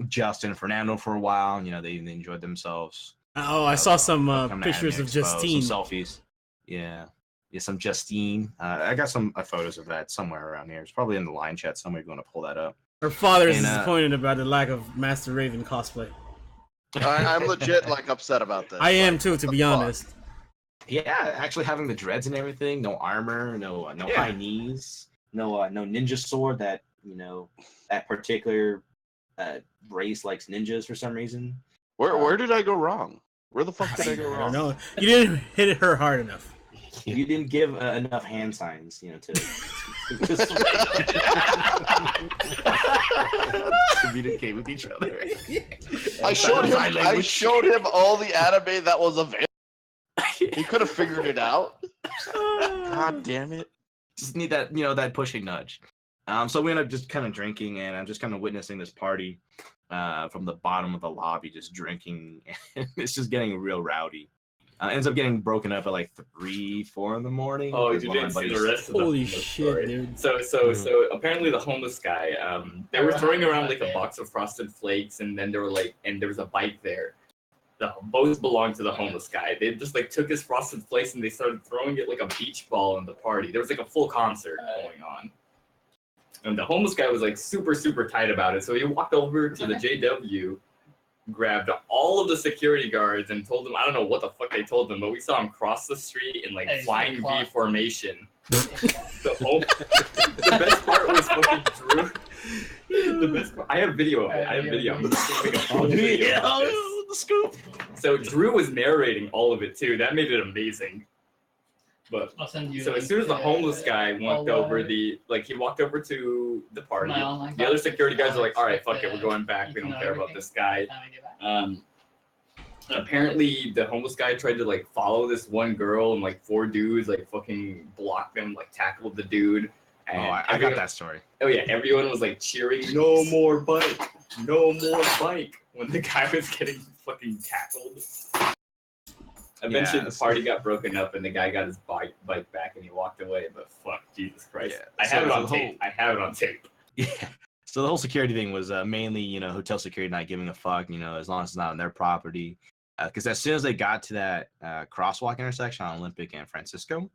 Justin and Fernando for a while. They enjoyed themselves. Oh, I saw some pictures of Justine. Some selfies. Yeah, some Justine. I got some photos of that somewhere around here. It's probably in the line chat somewhere. If you want to pull that up. Her father is disappointed about the lack of Master Raven cosplay. I'm legit like upset about this. I am too, to be honest. Yeah, actually having the dreads and everything, no armor, no high knees, no ninja sword that that particular race likes ninjas for some reason. Where did I go wrong? Where the fuck did I go wrong? I don't know. You didn't hit her hard enough. You didn't give enough hand signs, to communicate with each other. I showed him all the anime that was available. He could have figured it out. God damn it! Just need that, that pushing nudge. So we end up just kind of drinking, and I'm just kind of witnessing this party from the bottom of the lobby, just drinking. And it's just getting real rowdy. Ends up getting broken up at like 3-4 in the morning. Oh, you didn't see the rest of the holy shit, story. Dude. So apparently the homeless guy, they were throwing around like a box of Frosted Flakes, and then there was a bike there. The both belonged to the homeless guy. They just like took his Frosted Flakes and they started throwing it like a beach ball in the party. There was like a full concert going on. And the homeless guy was like super, super tight about it. So he walked over to the JW, grabbed all of the security guards and told them, I don't know what the fuck they told them, but we saw him cross the street in like flying V formation. The best part was fucking Drew. I have video of it. I'm the scoop. So Drew was narrating all of it too. That made it amazing. But so as soon as the homeless guy walked over he walked over to the party. The other security guys are like, all right, fuck it, we're going back. We don't care about this guy. Apparently the homeless guy tried to like follow this one girl, and like 4 dudes like fucking blocked them, like tackled the dude. And I got that story. Oh yeah, everyone was like cheering, no more bike, no more bike, when the guy was getting fucking tackled. Eventually, the party got broken up, and the guy got his bike back, and he walked away. But fuck, Jesus Christ! Yeah. I have it on tape. Yeah. So the whole security thing was mainly, hotel security not giving a fuck, as long as it's not on their property. Because as soon as they got to that crosswalk intersection on Olympic and Francisco,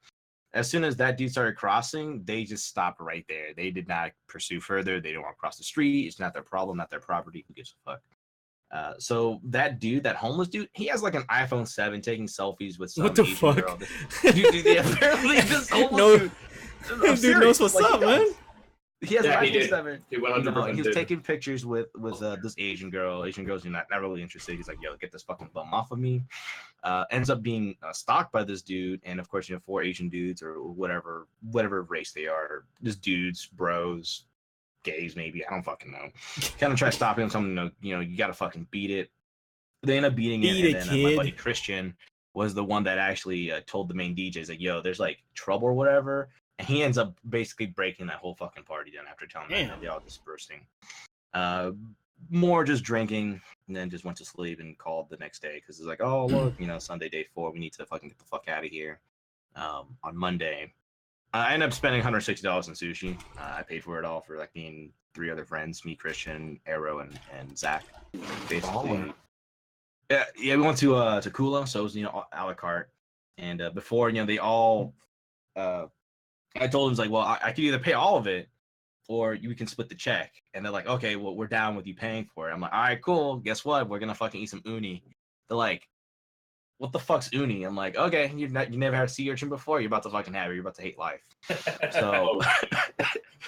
as soon as that dude started crossing, they just stopped right there. They did not pursue further. They didn't want to cross the street. It's not their problem, not their property. Who gives a fuck? So that dude, that homeless dude, he has like an iPhone 7 taking selfies with some what the Asian fuck? Girl. Dude, apparently this homeless dude knows what's up, man. He has an iPhone 7. He 100% He's taking pictures with this Asian girl. Asian girl's not really interested. He's like, yo, get this fucking bum off of me. Ends up being stalked by this dude, and of course, 4 Asian dudes or whatever race they are, just dudes, bros, gays maybe, I don't fucking know. Kind of try stopping him, something, you gotta fucking beat it. They end up beating it, and then my buddy Christian was the one that actually told the main DJs like, yo, there's like trouble or whatever. And he ends up basically breaking that whole fucking party down after telling them Damn. that they all dispersing. More just drinking, and then just went to sleep and called the next day because it's like, oh look, Sunday day 4, we need to fucking get the fuck out of here. On Monday, I ended up spending $160 on sushi. I paid for it all for like me and 3 other friends, me, Christian, Arrow, and Zach. Basically, yeah, we went to Kula, so it was a la carte. And before they all, I told them like, well, I could either pay all of it, or we can split the check. And they're like, okay, well, we're down with you paying for it. I'm like, all right, cool. Guess what? We're gonna fucking eat some uni. They're like, what the fuck's uni? I'm like, okay, you never had sea urchin before. You're about to fucking have it. You're about to hate life. So,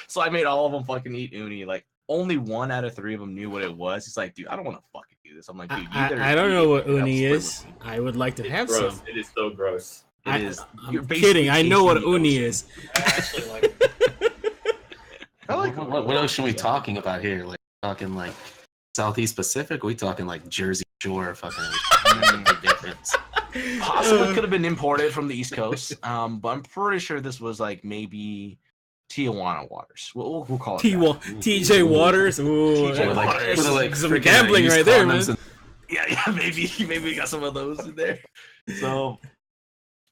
so I made all of them fucking eat uni. Like, only 1 out of 3 of them knew what it was. He's like, dude, I don't want to fucking do this. I'm like, dude, I don't know what uni is. I would like to have gross. some. It is so gross. It is. I'm kidding. I know what uni is. I actually like it. What ocean are we talking about here? Like talking like Southeast Pacific? Are we talking like Jersey Shore? Fucking difference. Possibly could have been imported from the East Coast, but I'm pretty sure this was like maybe Tijuana waters. We'll call it TJ Waters. Ooh, TJ Waters. Like some gambling right there, man. Yeah, maybe we got some of those in there.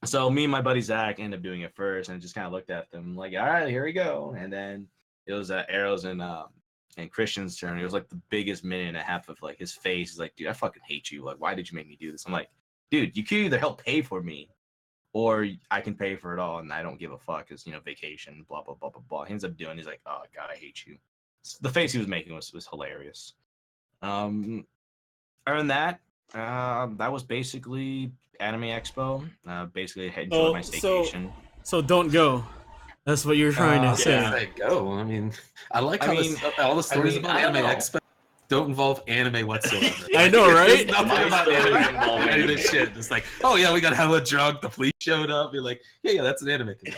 So me and my buddy Zach ended up doing it first, and just kind of looked at them like, all right, here we go. And then it was Arrows and Christian's turn. It was like the biggest minute and a half of like his face. He's like, dude, I fucking hate you. Like, why did you make me do this? I'm like, dude, you could either help pay for me, or I can pay for it all, and I don't give a fuck because vacation, blah blah blah blah blah. He ends up doing. He's like, oh god, I hate you. The face he was making was hilarious. Other than that, that was basically Anime Expo. Basically, I enjoyed my staycation. So don't go. That's what you're trying to say. Yeah, go. I mean, I like how all the stories about Anime Expo don't involve anime whatsoever. I know, right? Nothing about anime shit. It's like, oh yeah, we got hella drunk. The police showed up. You're like, yeah, that's an anime thing.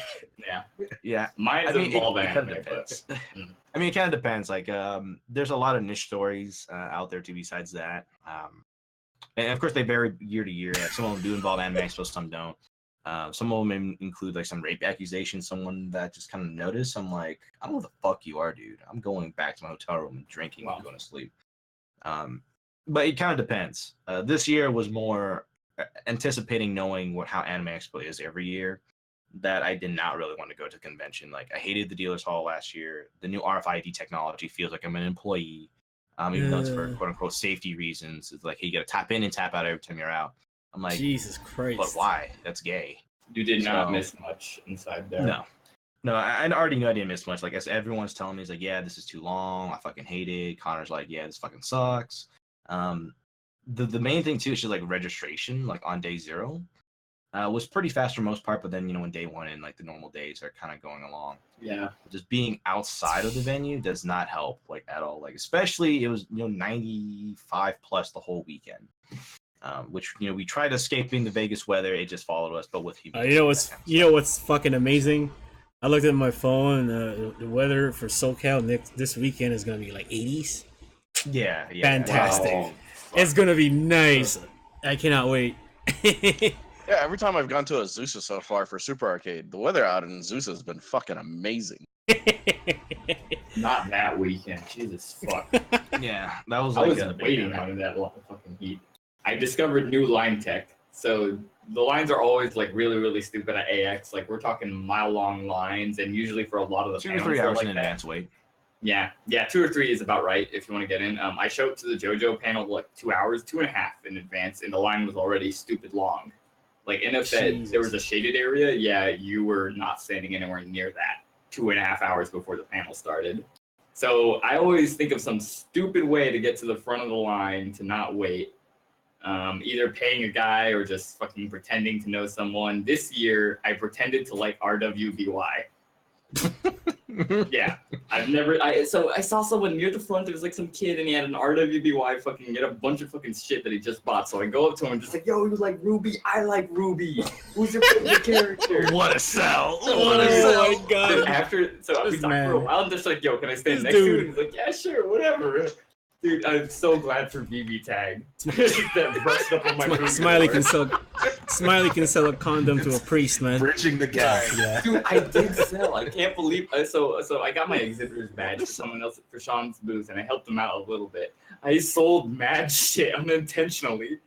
Yeah. Mine involve it anime. Kind of depends. I mean, it kind of depends. Like, there's a lot of niche stories out there too. Besides that, and of course they vary year to year. Some of them do involve anime expo, some don't. Some of them include like some rape accusations, someone that just kind of noticed. I'm like, I don't know what the fuck you are, dude. I'm going back to my hotel room and drinking and going to sleep. But it kind of depends. This year was more anticipating knowing how Anime Expo is every year, that I did not really want to go to convention. Like, I hated the dealer's hall last year. The new RFID technology feels like I'm an employee, even though it's for quote unquote safety reasons. It's like, hey, you got to tap in and tap out every time you're out. I'm like, Jesus Christ. But why? That's gay. You did not miss much inside there. No, I already knew I didn't miss much. Like, as everyone's telling me, it's like, yeah, this is too long. I fucking hate it. Connor's like, yeah, this fucking sucks. The main thing too is just like registration, like on day 0, was pretty fast for most part. But then when day 1 and like the normal days are kind of going along. Yeah. Just being outside of the venue does not help like at all. Like, especially it was 95 plus the whole weekend. Which we tried escaping the Vegas weather, it just followed us, but with humidity. You know what's fucking amazing? I looked at my phone. The weather for SoCal this weekend is gonna be like 80s. Yeah. Fantastic. Wow. It's gonna be nice. I cannot wait. Yeah, every time I've gone to a Zusa so far for Super Arcade, the weather out in Zusa has been fucking amazing. Not that weekend. Jesus fuck. Yeah, that was I like was waiting out in that fucking heat. I discovered new line tech. So the lines are always like really, really stupid at AX. Like, we're talking mile-long lines, and usually for a lot of the 2 or 3 hours in advance wait. Yeah, 2 or 3 is about right if you want to get in. I showed up to the JoJo panel like 2 hours, 2.5 in advance, and the line was already stupid long. Like, and if there was a shaded area, yeah, you were not standing anywhere near that 2.5 hours before the panel started. So I always think of some stupid way to get to the front of the line to not wait. Either paying a guy or just fucking pretending to know someone. This year, I pretended to like RWBY. Yeah, I saw someone near the front. There was like some kid, and he had an RWBY fucking, get a bunch of fucking shit that he just bought. So I go up to him and just like, yo, you like Ruby? I like Ruby. Who's your favorite character? What a sell! Oh my god! We talked for a while, and just like, yo, can I stand next to him? He's like, yeah, sure, whatever. Dude, I'm so glad for BB Tag. That brushed up on my Smiley can suck. Smiley can sell a condom to a priest, man. Bridging the gap. Yeah. Dude, I did sell. I can't believe. So I got my exhibitor's badge for someone else for Sean's booth, and I helped him out a little bit. I sold mad shit unintentionally.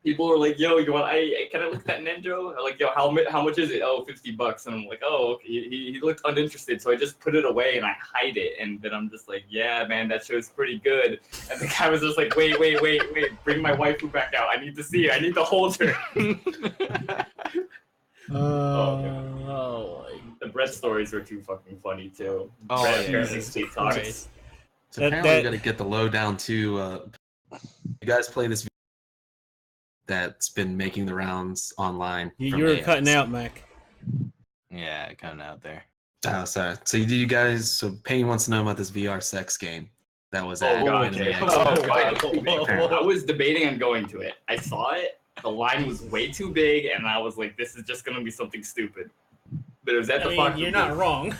People were like, "Yo, you want? Can I look at that Ninja?" I'm like, "Yo, how much is it?" "Oh, $50." And I'm like, "Oh, okay." He looked uninterested, so I just put it away and I hide it. And then I'm just like, "Yeah, man, that show's pretty good." And the guy was just like, "Wait, bring my waifu back out. I need to see her. I need to hold her." The bread stories were too fucking funny too. Oh, Bread yeah. apparently states hard. So apparently we got to get the lowdown too. You guys play this video that's been making the rounds online. You were cutting out, Mac. Yeah, cutting out there. Oh, sorry. So you guys, so Payne wants to know about this VR sex game that was at God. Anime I was debating on going to it. I saw it. The line was way too big, and I was like, "This is just gonna be something stupid." But it was at the fucking. You're not wrong.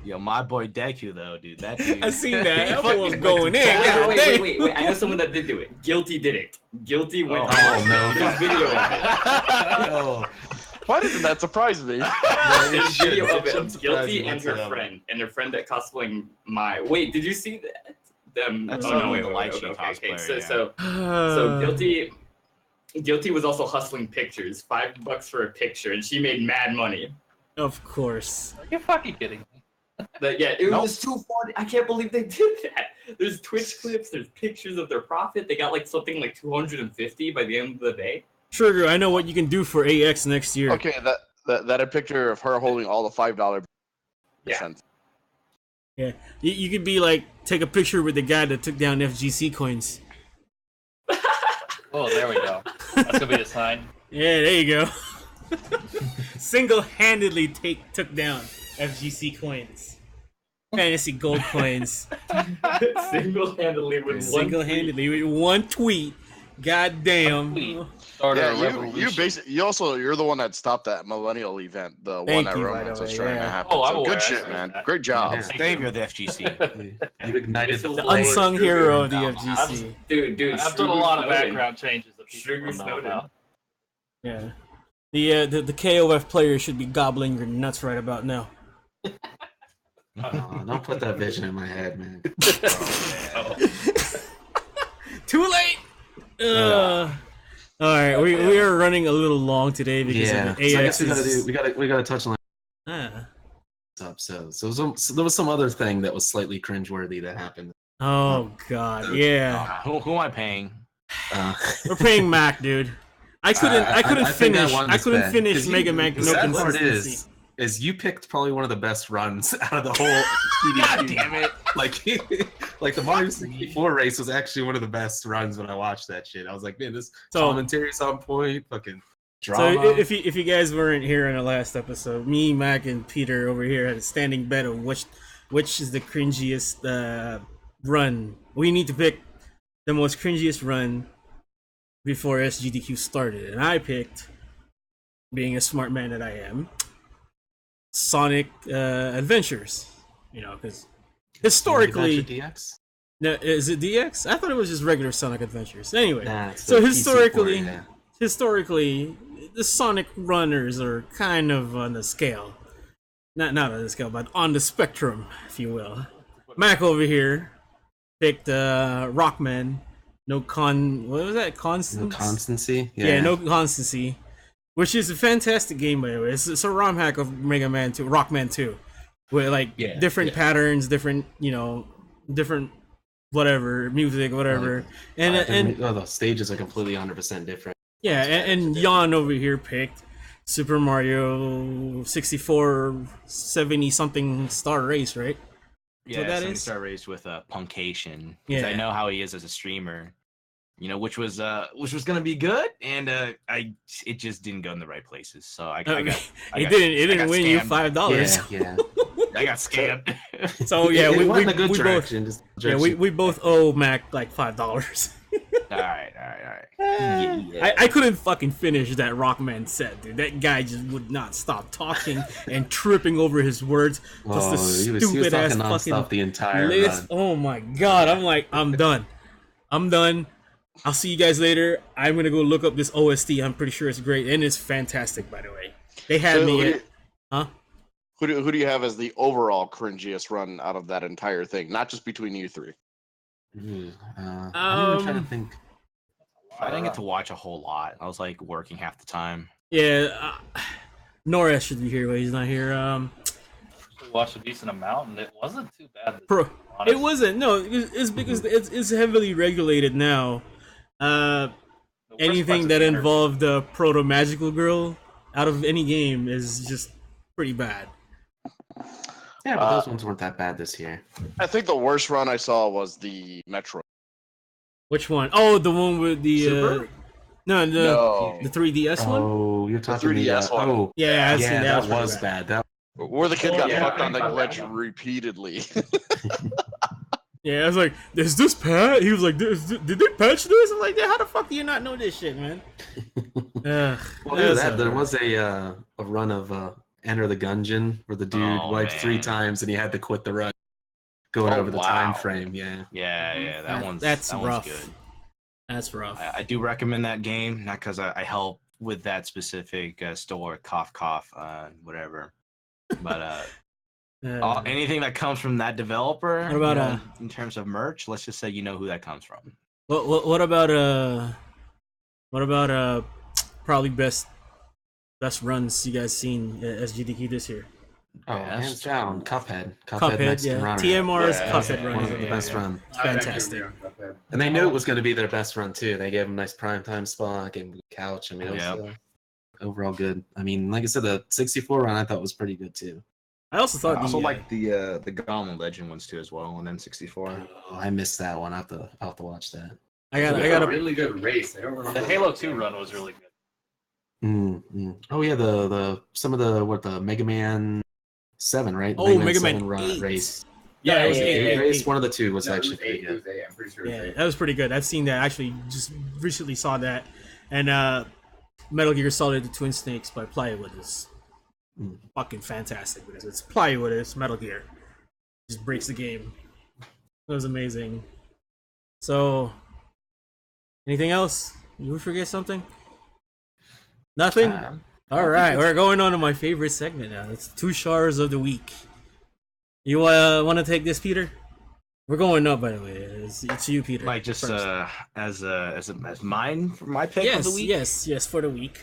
Yo, my boy Deku though, dude. That dude. I seen that. That was going in. Wait. I know someone that did do it. Guilty did it. Guilty went. Oh, no. There's video of it. Oh, Why doesn't that surprise me? There's video of it. Should Of surprise Guilty you and once her it friend, that cosplaying my. Wait, did you see that? Them. That's Oh no, the wait. light Okay. sheet cosplayer, So, yeah. so Guilty was also hustling pictures. $5 for a picture, and she made mad money. Of course. Are you fucking kidding me? But yeah, it was too funny. I can't believe they did that. There's Twitch clips. There's pictures of their profit. They got like something like 250 by the end of the day. Trigger, I know what you can do for AX next year. Okay, that a picture of her holding all the $5. Yeah. Yeah, you could be like, take a picture with the guy that took down FGC coins. Oh, there we go. That's gonna be the sign. Yeah, there you go. Single-handedly took down FGC coins. Fantasy gold coins. Single-handedly with Single-handedly with one tweet. Goddamn. Started a Yeah, revolution. you're the one that stopped that millennial event, the one Thank that you, by Romance the was way, trying to yeah. happen. Oh, I'm So aware. good I shit, saw man. that. Great job. Yeah. Savior of the FGC. you ignited The flame. unsung hero of the I've- FGC. Dude. I've done a lot of background changes that people Sugar don't know Snowden. about. Yeah. The KOF player should be gobbling your nuts right about now. Oh, don't put that vision in my head, man. Too late. All right, we are running a little long today because Yeah, of so I the guess AX. we gotta touch on Ah. so there was some other thing that was slightly cringeworthy that happened. Oh God, yeah. Who am I paying? We're paying Mac, dude. I couldn't I think finish. won I this couldn't bet, finish 'cause Mega Man. the No sad part consistency. is you picked probably one of the best runs out of the whole God damn it! like the Mario 64 race was actually one of the best runs when I watched that shit. I was like, man, this So- commentary's on point, fucking So drama. if you guys weren't here in the last episode, me, Mac, and Peter over here had a standing bet of which is the cringiest run. We need to pick the most cringiest run before SGDQ started, and I picked, being a smart man that I am, Sonic Adventures. You know, because historically, Adventure DX? no, is it DX? I thought it was just regular Sonic Adventures. Anyway, Nah, it's so the PC historically, port, yeah. historically, the Sonic runners are kind of on the scale. Not on the scale, but on the spectrum, if you will. Mac over here picked Rockman. What was that? No Constance? constancy. Yeah, no constancy. Which is a fantastic game, by the way. It's a ROM hack of Mega Man 2, Rockman 2. With like different patterns, different, different whatever, music, whatever. And the stages are completely 100% different. yeah, and Jan over here picked Super Mario 64 70 something star race, right? Yeah, that so we is? start raised with Punkation. Yeah. Yeah, I know how he is as a streamer. Which was gonna be good, and it just didn't go in the right places. So I got It didn't got win you scammed. $5. Yeah. I got scammed. So yeah, It we went in a good both direction. Just we both owe Mac like $5. all right. I couldn't fucking finish that Rockman set, dude. That guy just would not stop talking and tripping over his words. Just the he was stupid ass talking nonstop fucking the entire list. run. Oh my God! I'm like, I'm done. I'll see you guys later. I'm gonna go look up this OST. I'm pretty sure it's great and it's fantastic. By the way, they had me. Huh? Who do you have as the overall cringiest run out of that entire thing? Not just between you three. I'm even trying to think. I didn't get to watch a whole lot. I was like working half the time. Yeah, Noraath should be here, but he's not here. Watched a decent amount, and it wasn't too bad. It wasn't. No, it's because it's heavily regulated now. Anything that involved the proto magical girl out of any game is just pretty bad. Yeah, but those ones weren't that bad this year. I think the worst run I saw was the Metro. Which one? Oh, the one with the no, the 3DS one. Oh, you're talking the 3DS one. Oh, yeah, I've seen that was bad. That where the kid got fucked on the glitch repeatedly. Yeah, I was like, "Is this patch?" He was like, "Did they patch this?" I'm like, "How the fuck do you not know this shit, man?" Well, there was a run of Enter the Gungeon where the dude wiped 3 times and he had to quit the run, going over the time frame. Yeah, that's that rough. one's good. That's rough. I do recommend that game, not because I help with that specific store, cough, whatever. But anything that comes from that developer, what about in terms of merch, let's just say you know who that comes from. What about probably best runs you guys seen as GDQ this year? Oh, hands down, Cuphead, yeah. TMR's Cuphead run one of the best run. Fantastic. And they knew it was going to be their best run too. They gave him a nice primetime spot, gave him a couch. I mean, it was overall good. I mean, like I said, the 64 run I thought was pretty good too. I also thought like the Gauntlet Legend ones too as well, and then 64. Oh, I missed that one. I'll have to watch that. I got a really good race. I don't remember. The Halo 2 run was really good. Oh yeah, some of the Mega Man 7, right? Oh, Mega Man 7 run race. Yeah, it was race. One of the two was actually pretty good. I'm pretty sure. Yeah, that was pretty good. I've seen that. Actually, just recently saw that, and Metal Gear Solid: The Twin Snakes by Plywood is fucking fantastic because it's Plywood, it's Metal Gear, just breaks the game. It was amazing. So, anything else? You forget something? Nothing. All right, we're going on to my favorite segment now. It's Tushars of the week. You want to take this, Peter? We're going up, by the way. It's you, Peter. Like just as mine for my pick of the week. Yes, for the week.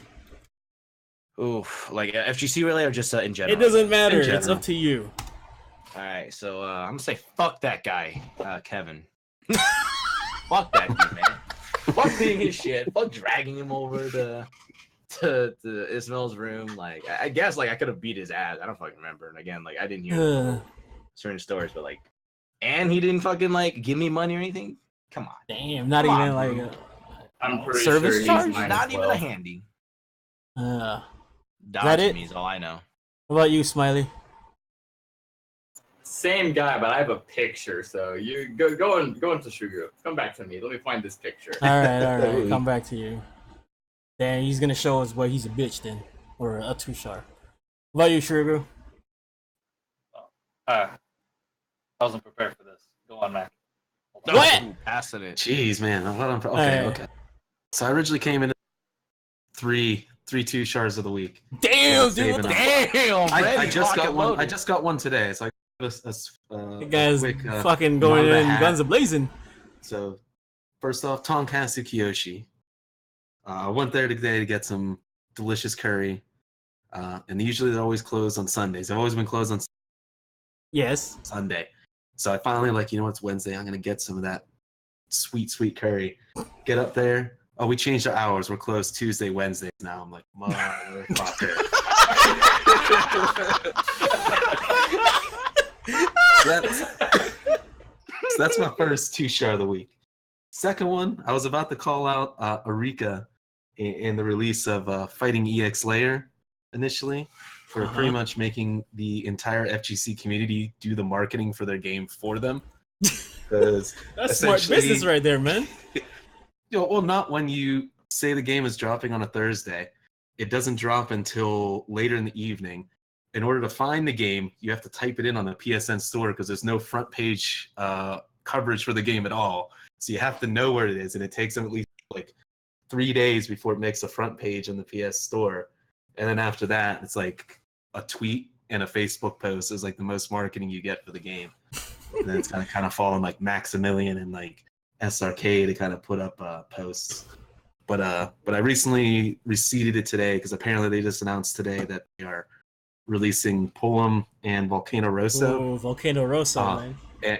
Oof, like FGC really or just in general? It doesn't matter. It's up to you. All right, so I'm gonna say fuck that guy, Kevin. Fuck that dude, man. Fuck being his shit. Fuck dragging him over to Ismail's room. Like I guess like I could have beat his ass. I don't fucking remember. And again, like I didn't hear certain stories, but like, and he didn't fucking like give me money or anything. Come on. Damn, not even like a I'm pretty service sure charge. he's mine Not as even well. a handy. That it? Me is all I know. What about you, Smiley? Same guy, but I have a picture. So you go into Shugu. Come back to me. Let me find this picture. All right. Come back to you. Then he's gonna show us why he's a bitch then, or a Tushar. What about you, Shugu? I wasn't prepared for this. Go on, Mac. What? Passing it. Jeez, man. Okay. So I originally came in 3 Tushars of the week. Damn, dude. Damn. I just got one. I just got one today. So You guys fucking going in guns a blazing. So first off, Donkscast Kiyoshi. I went there today to get some delicious curry. And usually they're always closed on Sundays. They've always been closed on Sunday. So I finally it's Wednesday. I'm gonna get some of that sweet curry. Get up there. Oh, we changed our hours. We're closed Tuesday, Wednesdays now. I'm like, motherfucker. So that's my first Tushar of the week. Second one, I was about to call out Arika in the release of Fighting EX Layer initially for pretty much making the entire FGC community do the marketing for their game for them. Because that's smart business right there, man. Well, not when you say the game is dropping on a Thursday. It doesn't drop until later in the evening. In order to find the game, you have to type it in on the PSN store because there's no front page coverage for the game at all. So you have to know where it is, and it takes them at least like 3 days before it makes a front page in the PS Store. And then after that, it's like a tweet and a Facebook post is like the most marketing you get for the game. And then it's kind of following like Maximilian and like SRK to kind of put up posts. But I recently reseeded it today because apparently they just announced today that they are releasing Poem and Volcano Rosso. Oh, Volcano Rosso, man.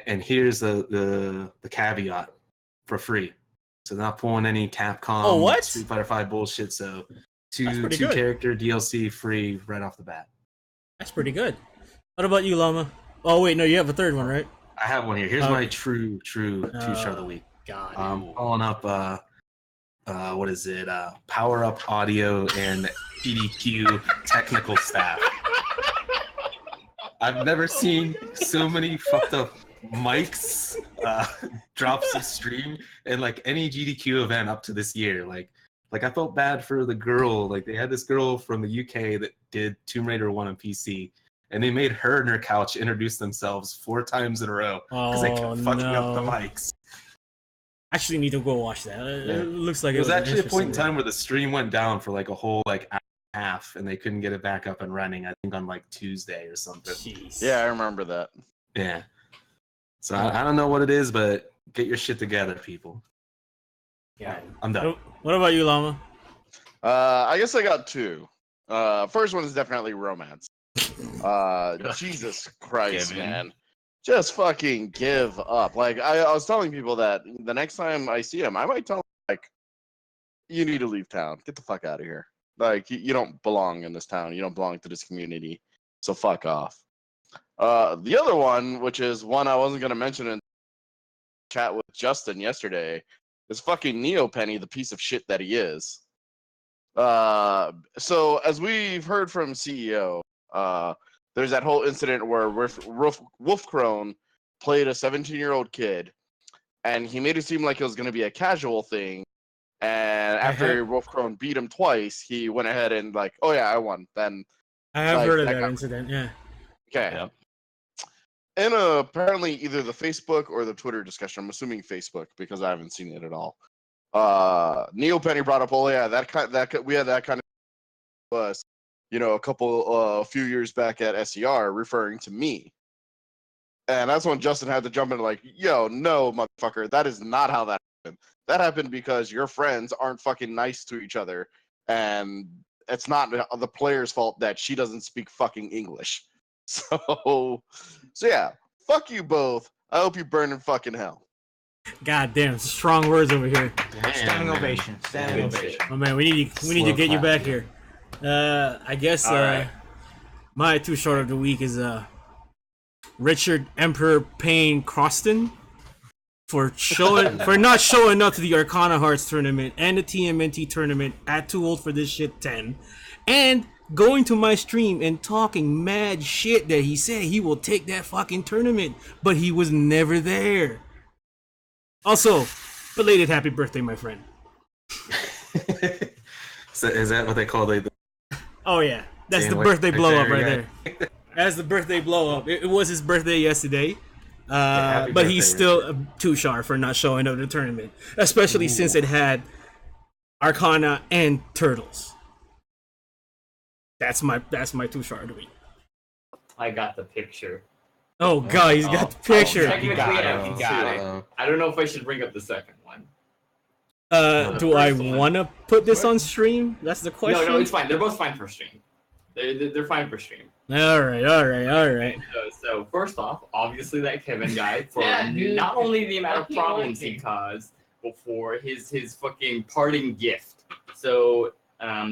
And here's the caveat for free. So they're not pulling any Capcom Street Fighter 5 bullshit. So two character DLC free right off the bat. That's pretty good. What about you, Llama? Oh wait, no, you have a third one, right? I have one here. Here's my true Tushar of the week. God. Calling up what is it? Power Up Audio and PDQ technical staff. I've never seen so many fucked up mics drops of stream in like any GDQ event up to this year. Like I felt bad for the girl. Like they had this girl from the UK that did Tomb Raider 1 on PC, and they made her and her couch introduce themselves 4 times in a row because they kept fucking up the mics. Actually need to go watch that. It looks like it was actually a point in time where the stream went down for like a whole like hour and a half, and they couldn't get it back up and running. I think on like Tuesday or something. Jeez. Yeah, I remember that. Yeah. So I don't know what it is, but get your shit together, people. Yeah, I'm done. What about you, Llama? I guess I got 2. First one is definitely romance. Jesus Christ, man. Just fucking give up. Like, I was telling people that the next time I see him, I might tell him, like, you need to leave town. Get the fuck out of here. Like, you don't belong in this town. You don't belong to this community. So fuck off. The other one, which is one I wasn't going to mention in chat with Justin yesterday, is fucking Neopenny, the piece of shit that he is. So, as we've heard from CEO, there's that whole incident where Wolfcrone played a 17-year-old kid, and he made it seem like it was going to be a casual thing. And after Wolfcrone beat him twice, he went ahead and like, oh yeah, I won. Then I have heard of that incident. Yeah. Okay. Yep. And apparently, either the Facebook or the Twitter discussion. I'm assuming Facebook because I haven't seen it at all. Neopenny brought up, oh yeah, we had that kind of us. A few years back at SER, referring to me. And that's when Justin had to jump in like, yo, no, motherfucker, that is not how that happened. That happened because your friends aren't fucking nice to each other, and it's not the player's fault that she doesn't speak fucking English. So yeah, fuck you both. I hope you burn in fucking hell. God damn, strong words over here. Standing ovation. Standing ovation. Oh man, we need to get you back here. I guess my too short of the week is Richard Emperor Payne Croston for not showing up to the Arcana Hearts tournament and the TMNT tournament at Too Old for This Shit 10, and going to my stream and talking mad shit that he said he will take that fucking tournament, but he was never there. Also, belated happy birthday, my friend. So is that what they call the? Oh yeah, that's the birthday blow up right there. That's the birthday blow up. It was his birthday yesterday, but he's still too sharp for not showing up to the tournament, especially since it had Arcana and Turtles. That's my too sharp of the week. I got the picture. Oh god, he's got the picture. Technically, I got it. I don't know if I should bring up the second one. Do I want to put this on stream? That's the question. No, it's fine. They're both fine for stream. They're fine for stream. All right. So first off, obviously that Kevin guy for not only the amount of problems he caused, but for his fucking parting gift. So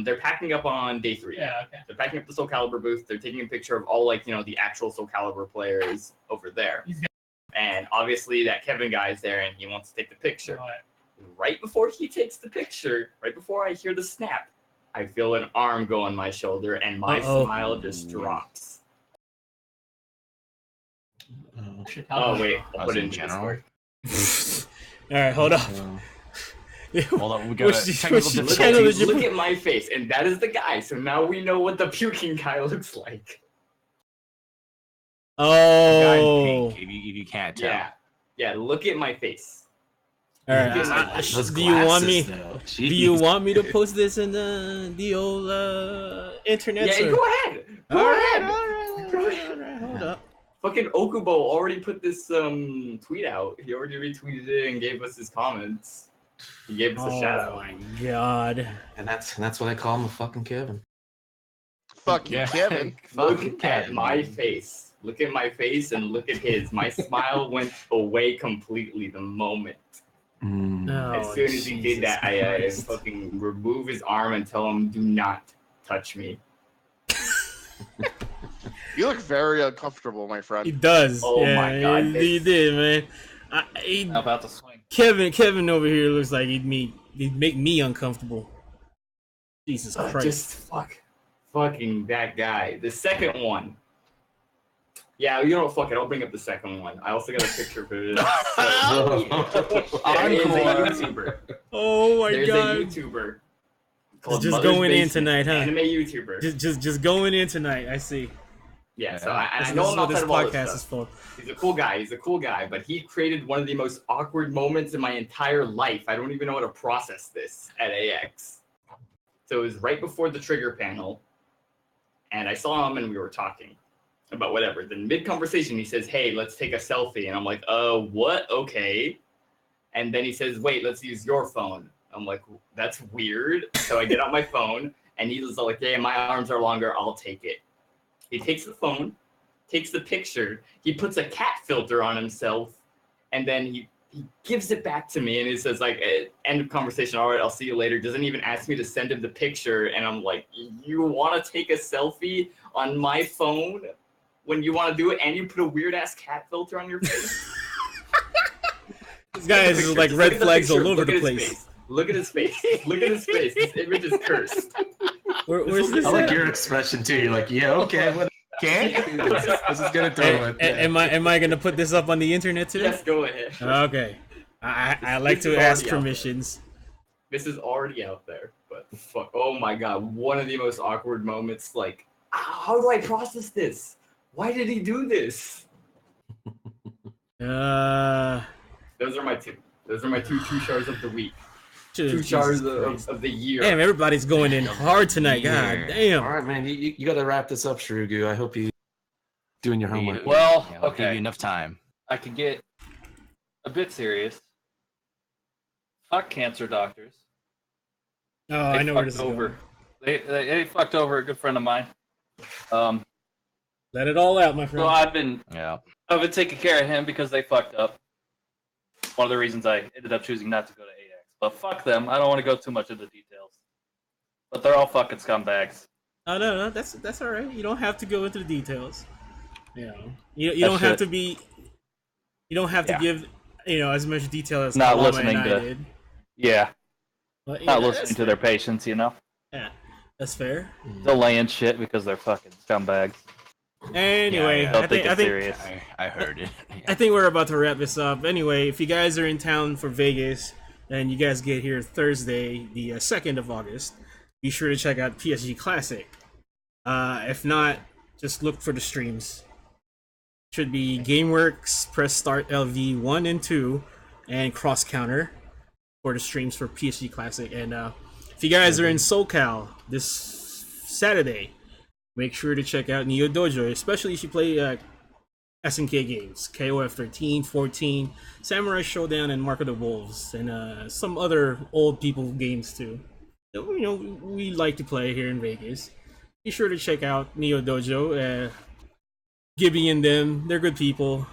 they're packing up on day 3. Yeah, okay. They're packing up the Soul Calibur booth. They're taking a picture of all the actual Soul Calibur players over there. And obviously that Kevin guy is there and he wants to take the picture. Right before he takes the picture, right before I hear the snap, I feel an arm go on my shoulder and my smile just drops. Oh wait, I'll put it in general. All right, hold up. Hold on, we got look at my face, and that is the guy. So now we know what the puking guy looks like. Oh, if you can't tell. Yeah. Look at my face. All right. Those Do you want me? glasses, though. Do you Jeez. want me to post this in the old internet? Yeah, or- go ahead. Go All ahead. right. Hold up. Fucking Okubo already put this tweet out. He already retweeted it and gave us his comments. He gave us a shout Oh out. my god. And that's what I call him, a fucking Kevin. Fuck you, Yeah. Kevin. Look at my face. Look at my face and look at his. My smile went away completely the moment. Mm. As soon as he did that, I fucking remove his arm and tell him, "Do not touch me." You look very uncomfortable, my He friend. does. Oh yeah, my God, he did, man. How about the swing? Kevin over here looks like he'd make me uncomfortable. Jesus Christ. Just fucking that guy. The second one. Yeah, you know what? Fuck it. I'll bring up the second one. I also got a picture for this. There is a YouTuber. Oh my There's god. a YouTuber called Just Mother's going in Basement, tonight, huh? Anime YouTuber. Just going in tonight. I see. Yeah, so I This know is I'm what not this of all this podcast is stuff. for. He's a cool guy. He's a cool guy, but he created one of the most awkward moments in my entire life. I don't even know how to process this at AX. So it was right before the trigger panel, and I saw him and we were talking about whatever. Then mid-conversation, he says, "Hey, let's take a selfie." And I'm like, what? Okay. And then he says, "Wait, let's use your phone." I'm like, that's weird. So I get out my phone, and he was like, "Yeah, my arms are longer. I'll take it." He takes the phone, takes the picture, he puts a cat filter on himself, and then he gives it back to me, and he says, like, end of conversation, all right, I'll see you later. Doesn't even ask me to send him the picture, and I'm like, you want to take a selfie on my phone when you want to do it, and you put a weird-ass cat filter on your face? This guy is Picture. like Just red look at flags picture. all over Look the at his place. face. Look at his face. Look at his face. This image is cursed. Where's this? I like at? your expression too. You're like, yeah, okay, what? Okay, let's just get it done with. Am I gonna put this up on the internet too? Yes, go ahead. Okay. I like This to is ask already out permissions. This is already out there, but fuck, oh my god, one of the most awkward moments. Like, how do I process this? Why did he do this? Those are my two. Those are my two Tushars of the week. Tushars of the year. Damn, everybody's going in hard tonight. God damn. All right, man, you got to wrap this up, Shrugu. I hope you doing your homework. Well, Yeah, I'll give okay. you enough time. I could get a bit serious. Fuck cancer doctors. Oh, I know where this fucked is over. going. They fucked over a good friend of mine. Let it all out, my So friend. I've been Yeah. taking care of him because they fucked up. One of the reasons I ended up choosing not to go to AX. But fuck them. I don't want to go too much into details. But they're all fucking scumbags. No, that's all right. You don't have to go into the details. You know, you don't have to be. You don't have to give as much detail as Not Kalama listening and I to- did. Yeah. But, Not that's listening to their patients, you know? Yeah, that's fair. Delaying shit because they're fucking scumbags. Anyway, Yeah, Don't I think think it's serious. I heard it. I think we're about to wrap this up. Anyway, if you guys are in town for Vegas and you guys get here Thursday, the 2nd of August, be sure to check out PSG Classic. If not, just look for the streams. Should be GameWorks, Press Start LV 1 and 2, and Cross Counter for the streams for PSG Classic. And if you guys are in SoCal this Saturday, make sure to check out Neo Dojo, especially if you play SNK games, KOF 13, 14, Samurai Showdown, and Mark of the Wolves, and some other old people games too. That, we like to play here in Vegas. Be sure to check out Neo Dojo. Gibby and them, they're good people,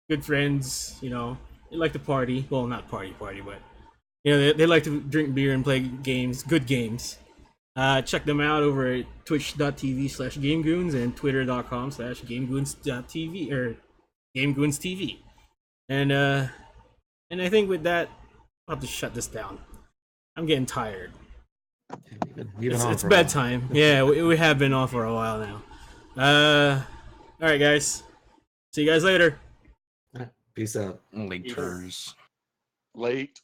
good friends. They like to party. Well, not party, but they like to drink beer and play games, good games. Check them out over at twitch.tv/GameGoons and twitter.com/GameGoons.tv or GameGoons TV. And I think with that, I'll have to shut this down. I'm getting tired. It's bedtime. Yeah, we have been off for a while now. All right, guys. See you guys later. Peace out. Laters. Late.